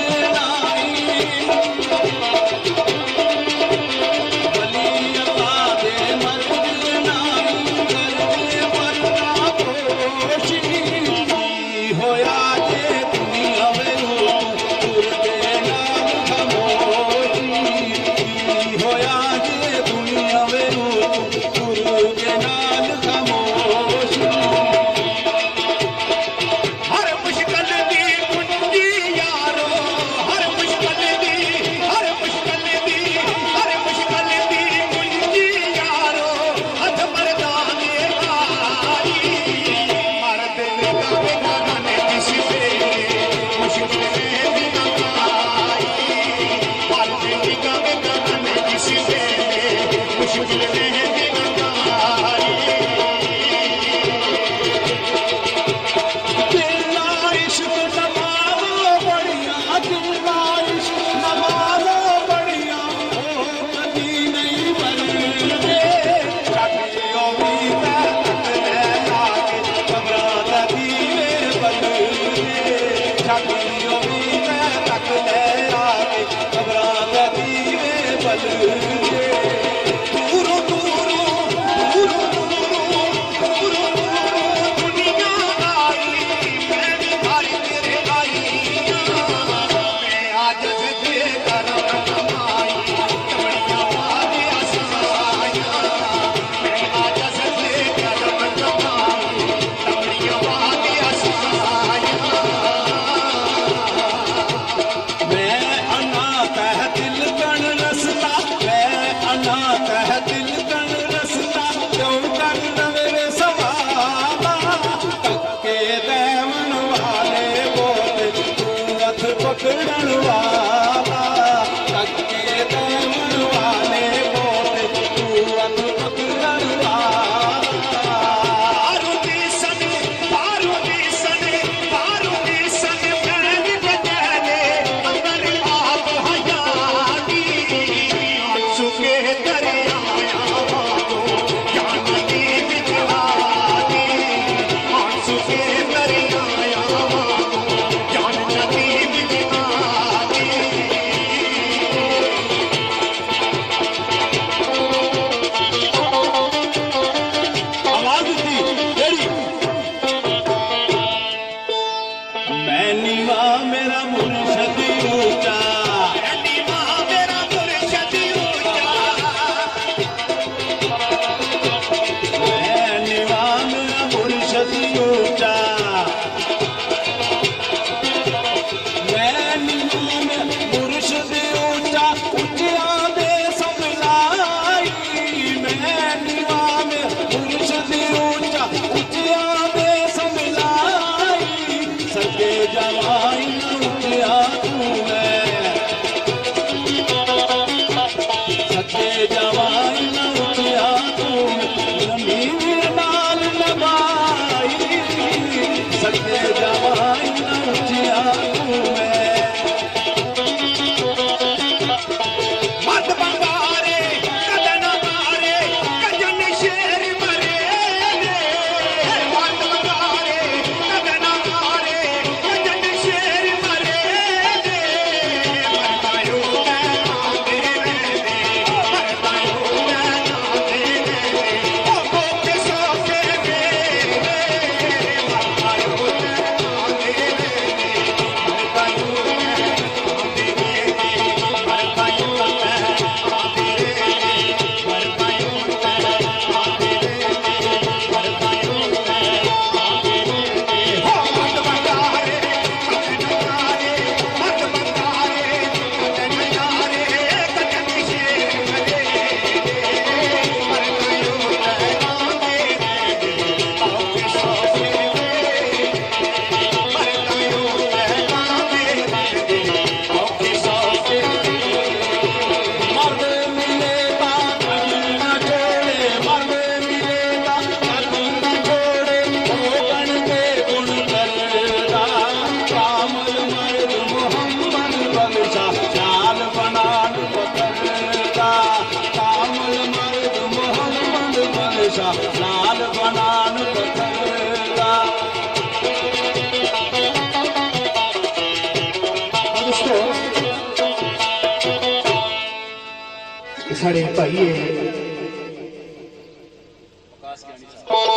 साढ़े भाई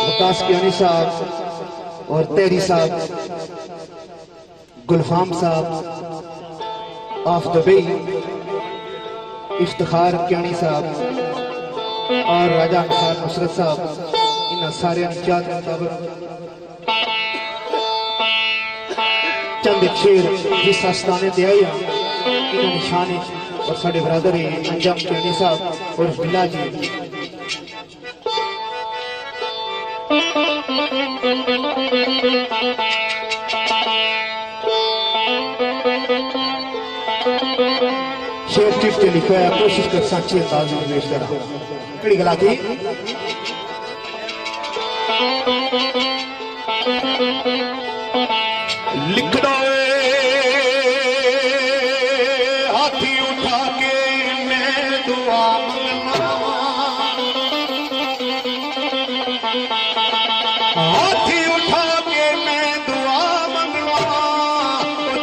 वकास कियानी साहब और तेरी साहब, गुलफाम साहब ऑफ दुबई, इफ्तिखार कियानी साहब और राजा निसार नुसरत साहब, इन सारे चाहत के मुताबिक चंद एक शेर जिस आस्थाने ते आए इन्होंने निशाने और साढ़े बरादर अंजाम कियानी साहब और बिला जी। शेर चिट के लिखा है, कोशिश कर सच्चे अंदाज में पेश करा। कड़ी गला थी लिख दो हाथी उठा के मैं दुआ मंगना, हाथी उठा के मैं दुआ मंगवा,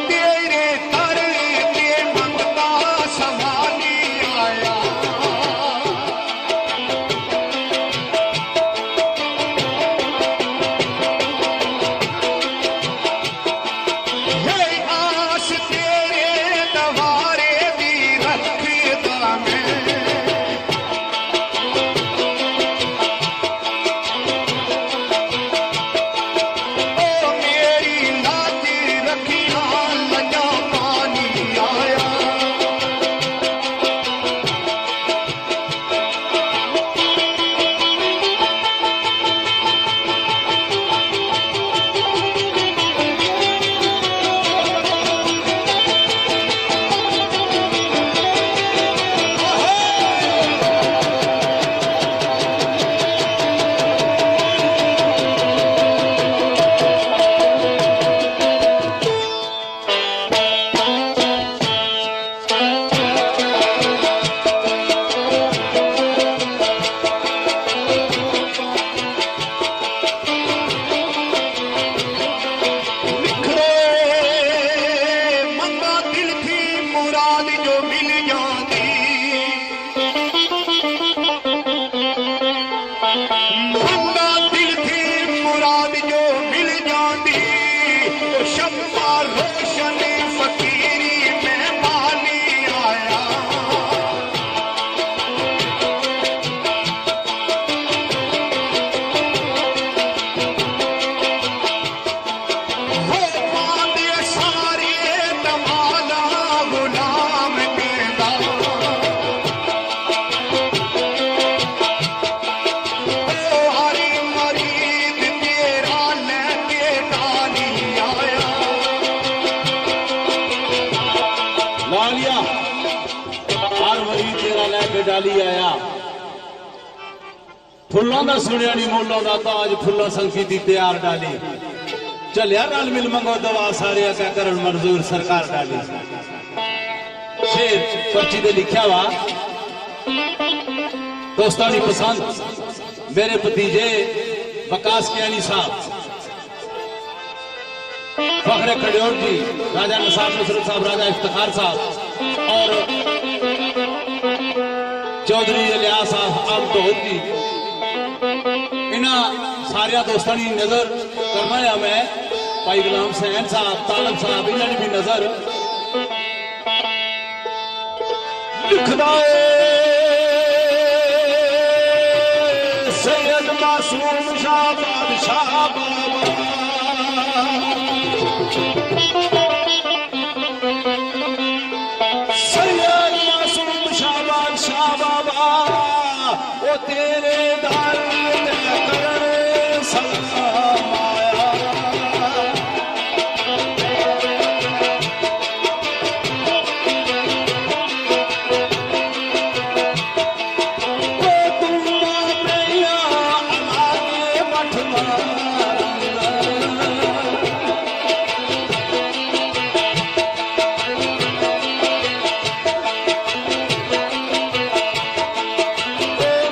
तेरे तर के मंगता संभाली आया। ये आस तेरे दवारे दी रखदा मैं, ओ मेरी लाती रखिया लगा पानी आया। लिख दे मंगा दिल थी मुराद जो मिल जाती, मंगा दिल थी मुराद जो मिल जाती, तो शम्मा रोशन फकीरी में माली आया। वो बांधे सारे तमाला गुलाम कहता, ओ हरी मरीद तेरा लेके डाली आया। ला लिया हर वरी तेरा लैके डाली आया। फुल्लों का सुनिया नहीं मोलों का ताज, फुल्लों संखी दी तैयार डाली, चलिया रल मिल मंगो दवा सारे क्या करन मंजूर सरकार डाली। शेर पर्ची दे लिखा वा दोस्तों की पसंद मेरे भतीजे वकास कियानी साहब, फखरे खड़ियोर जी, राजा निसार नुसरत साहब, राजा इफ्तिखार साहब और चौधरी इलियास साहब बहुत जी, इन्ह सारे दोस्तों की नजर करना है मैं भाई गुलाम सैन साहब, तालब साहब, इन्होंने भी नजर लिखदा सैयद मासूम शाह बादशाह बाबा, सैयद मासूम शाह बादशाह बाबा, ओ तेरे दर ते कर सलाम आया।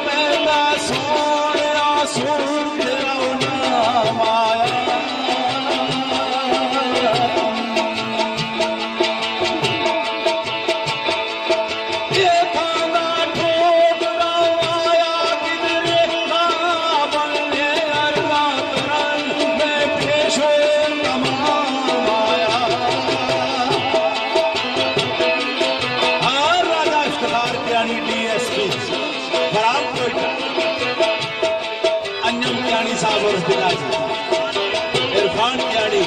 मैं और बिलाजी इरफान कियानी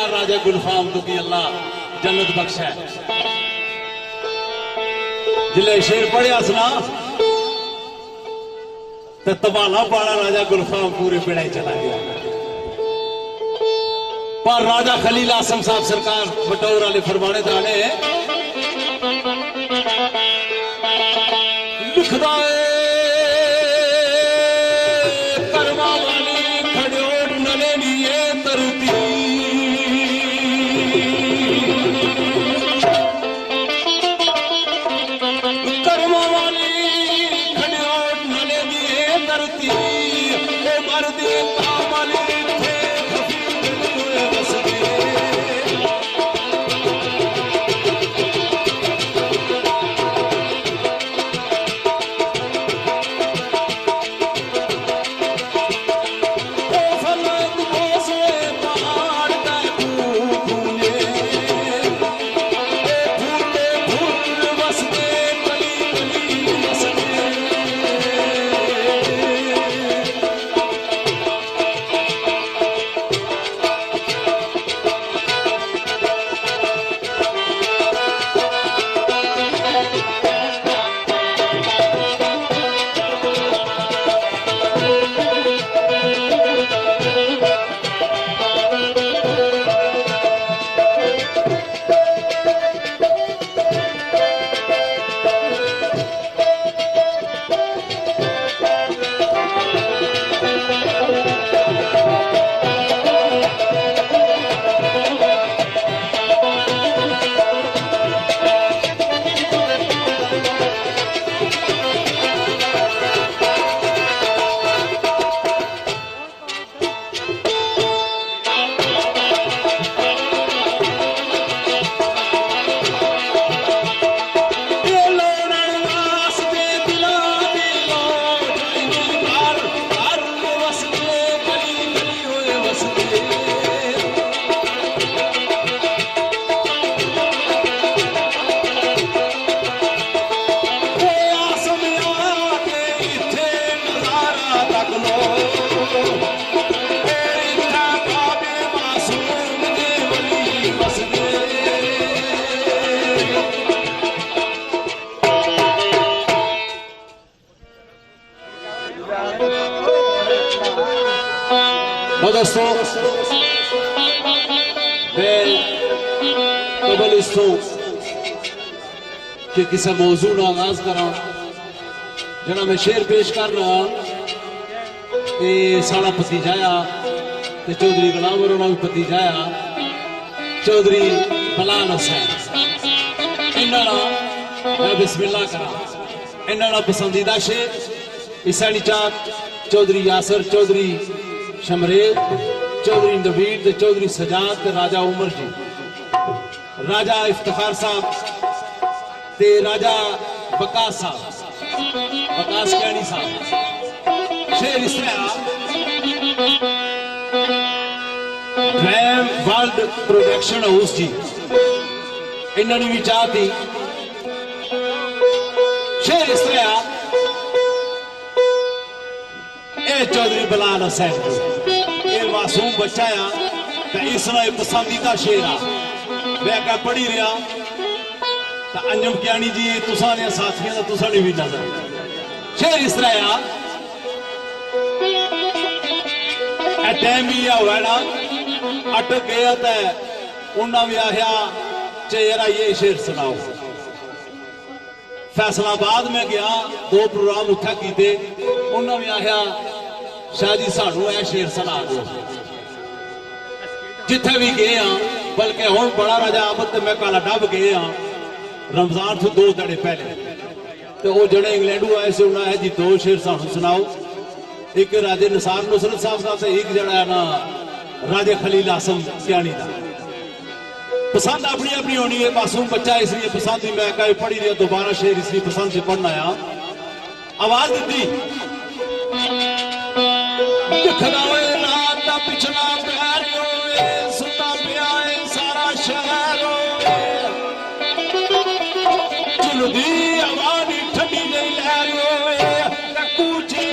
राजा गुलफाम तो की अल्लाह जन्नत बख्श है। जिले शेर पढ़िया सुना तो तबाला पाड़ा राजा गुलफाम पूरे पिड़ाई चला गया। पर राजा खलील आसम साहब सरकार बटौर वाले फरमाने जाने लिखदा करवा वाली खड़ोट नले लिए तरती करवा वाली खड़ोट नले लिए तरती मर्दी कामल दोस्तों मैं कबल इसको कि किसी मौजू ना आगाज करा जना मैं शेर पेश कर रहा साड़ा भतीजाया ते चौधरी गुलाम अरोड़ा भी भतीजाया चौधरी बलाल हुसैन इन्होंने मैं बिस्मिल्लाह करा इन्होंने पसंदीदा शेर ईसानी चाक चौधरी यासर चौधरी शमरेल चौधरी नवीद ते चौधरी सजाद ते राजा उमर जी राजा इफ्तिखार साहब ते राजा बकास साहब बकास कैनी साहब शेर इस तरह ड्रीम वर्ल्ड प्रोडक्शन हाउस जी इन्होंने भी चाहती शेर इस तरह चौधरी बलाल हुसैन ये मासूम बच्चा आ इसना पसंदीदा शेर आ मैं क्या पढ़ी रहा अंजुम क्यानी जी तुसा ने साथियों का तुसा ने भी नजर शेर इस तरह आ टाइम भी हुआ ना अटक गया तो उन्हें भी आख्या चेहरा ये शेर सुनाओ फैसलाबाद में गया दो प्रोग्राम उठा किए उन्हें भी आख्या शाह जी सानू यह शेर सुना दो जिथे भी गए हाँ बल्कि हम बड़ा राजा आमद मैं काला डब गए हाँ रमजान से 2 दड़े पहले तो वो जड़े इंग्लैंडू आए से उन्हें है जी 2 शेर सानू सुनाओ एक राजे निसार नुसरत साहब का एक जड़ा है ना राजे खलील आसम सियानी का पसंद अपनी अपनी होनी है मासूम बच्चा इसलिए पसंद ही मैं कहीं पढ़ी रहा दोबारा शेर इसलिए पसंद से पढ़ना आया आवाज दी पिछला प्यार सुता पिया सारा शहर चुलदी आवाज ठंडी नहीं लहर कूची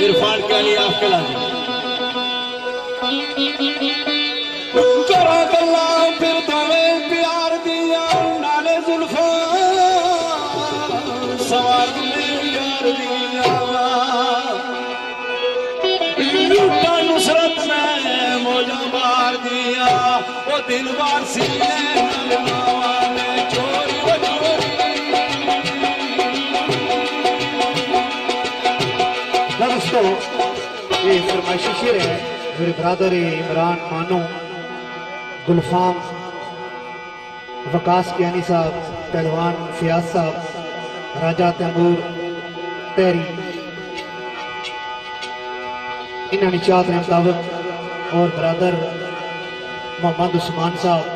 इरफान क्या नहीं आपके लाजी करा गल्ला फिर दोवे प्यार दिया नाले जुल्फा सवार में यार दिया लूटा नुसरत में मौजा मार दिया वो दिल बार सीने नलमावा में चोरी वो चोरी दोस्तों ये फरमाइशी शेर है मेरे ब्रदर इमरान मानो गुलफाम वकास कियानी साहब पहलवान फियाज साहब राजा तैमूर तहरी इन्होंने चाहते हैं मुताबिक और ब्रदर मोहम्मद उस्मान साहब,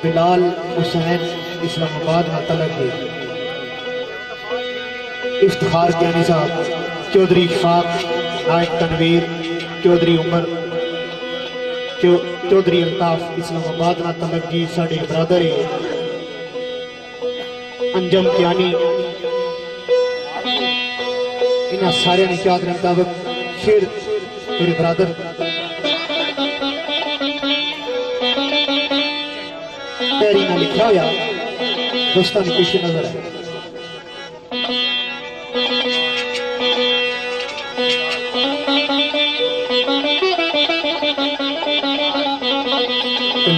बिलाल हुसैन इस्लामाबाद में तलब की, इफ्तिखार ज्ञानी साहब, चौधरी इशफाक, नायक तनवीर, चौधरी उमर, चौधरी अल्ताफ इस्लामाबाद ना तलब की, साढ़े ब्रदर अंजम ज्ञानी, इन्होंने सारे निशात के मुताबिक शेर मेरे ब्रदर पैरी ना लिखा हुआ दोस्तों की पेश नजर है।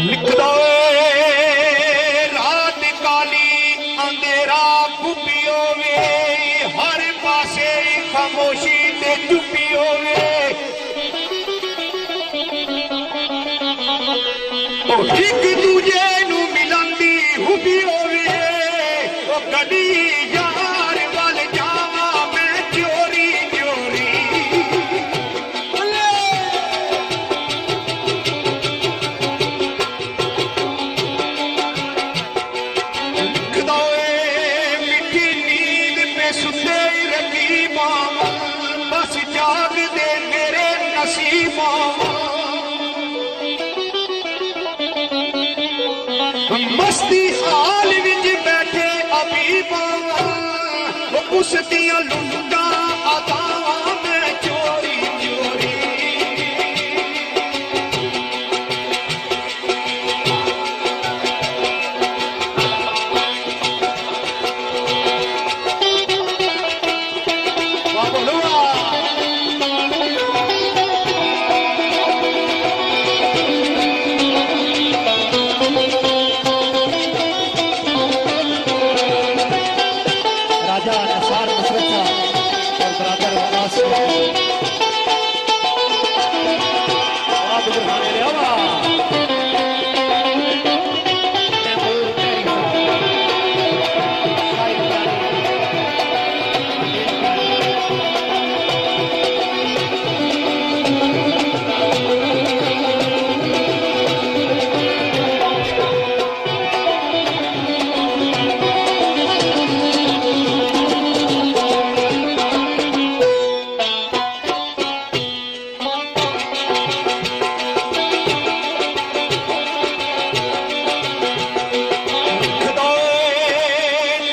लिखदा रात काली अंधेरा गुपियो वे, हर पासे खामोशी ते चुपियो वे, एक दूजे नू मिलन दी हुबियो वे, ओ गली यार वल जावा मैं चोरी चोरी। मिठी नींद पे सुते रकीबा, बस जाग दे मेरे नसीबा, मस्ती हाल विच बैठे अबीबा, उस दियां लुंडा अदावा मैं चोरी चोरी। राजा नसार मसरत साहब और ब्रदर वकास आप बुरहाने ले आवा तैमूर तेरी शाहिद जानी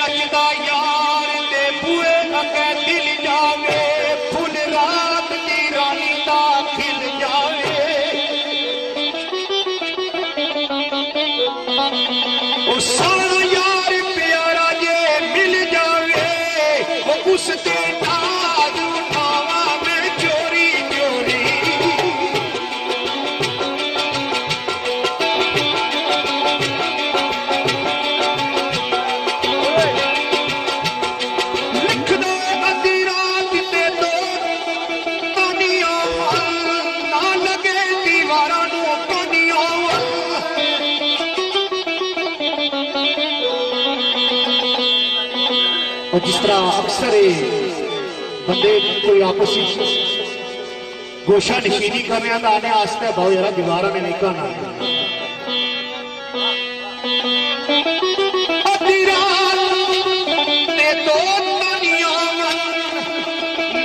नचदा यार ते बुए अगे दिल जावे, फुल रात की रानी दा खिल जावे, ओ सारा यार प्यारा जे मिल जावे, ओ उस ते नाज उठावा मैं चोरी चोरी। लिखदे अद्धी रात ते दो तानियां वल, ना लगे दीवारां नू पानियां वल, और जिस तरह अक्सर बंदे कोई आपस गोशा नशीनी करने का आने आस्ते बहुत जरा दीवारा ने नहीं करना अद्धी रात ते दो तानियां वल,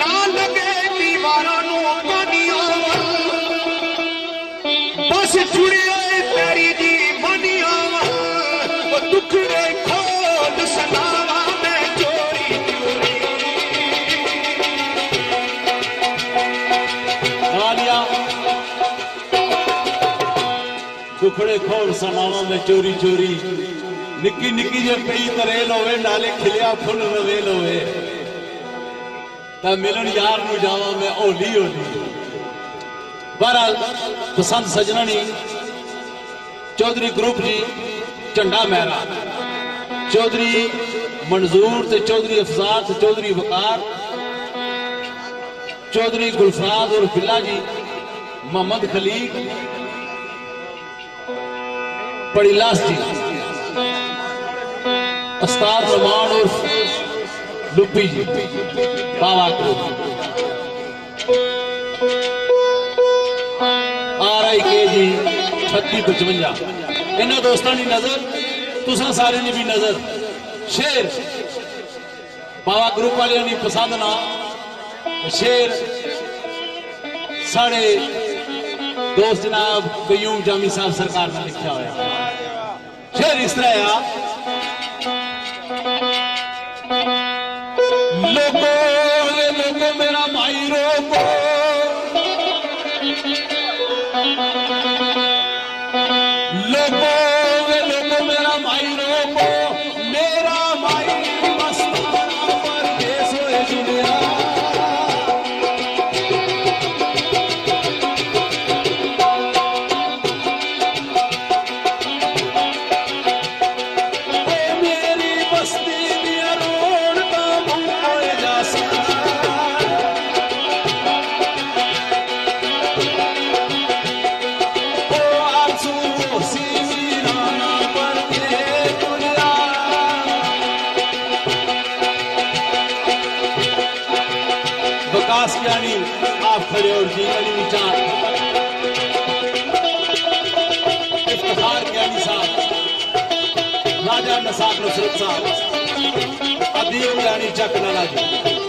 ना लगे दीवारां नू पानियां वल, बस जुड़े तेरी जी मनियां वल, ओ दुखड़े खोल सनावा मैं चोरी चोरी। गालियां दुखड़े खोल सनावा में चोरी चोरी, निक्की निक्की जे पई तरेल होवे, नाले खिलिया फुल रवेल होवे, ता मिलन यार नू जावा मैं ओली ओली। बहरहाल पसंद सजननी चौधरी ग्रुप जी झंडा मेहरा, चौधरी मंजूर ते चौधरी अफजाल ते चौधरी वकार, चौधरी गुलफाज और बिल्ला जी, मोहम्मद खलीक, पड़ीलास जी, अस्ताद रमान और लुप्पी जी, बाबा को 3655 इन्होंने दोस्तों की नजर तुसा सारे की भी नजर शेर बाबा ग्रुप वाले की पसंद ना शेर साढ़े दोस्त जनाब कयूम जामी साहब सरकार ने लिखा हुआ शेर इस तरह आ लोगो मेरा माई रोको लोगो मेरा माई रोको मेरा माई मस्ताना पर देश होए जुलिया मेरी बस्ती दिया रोड का भूल जा सका विकास ज्ञानी आप खड़े और जीवन विचार इफ्तिखार ज्ञानी साहब राजा नसार नुसरत साहब अदीब ज्ञानी चक लाला जी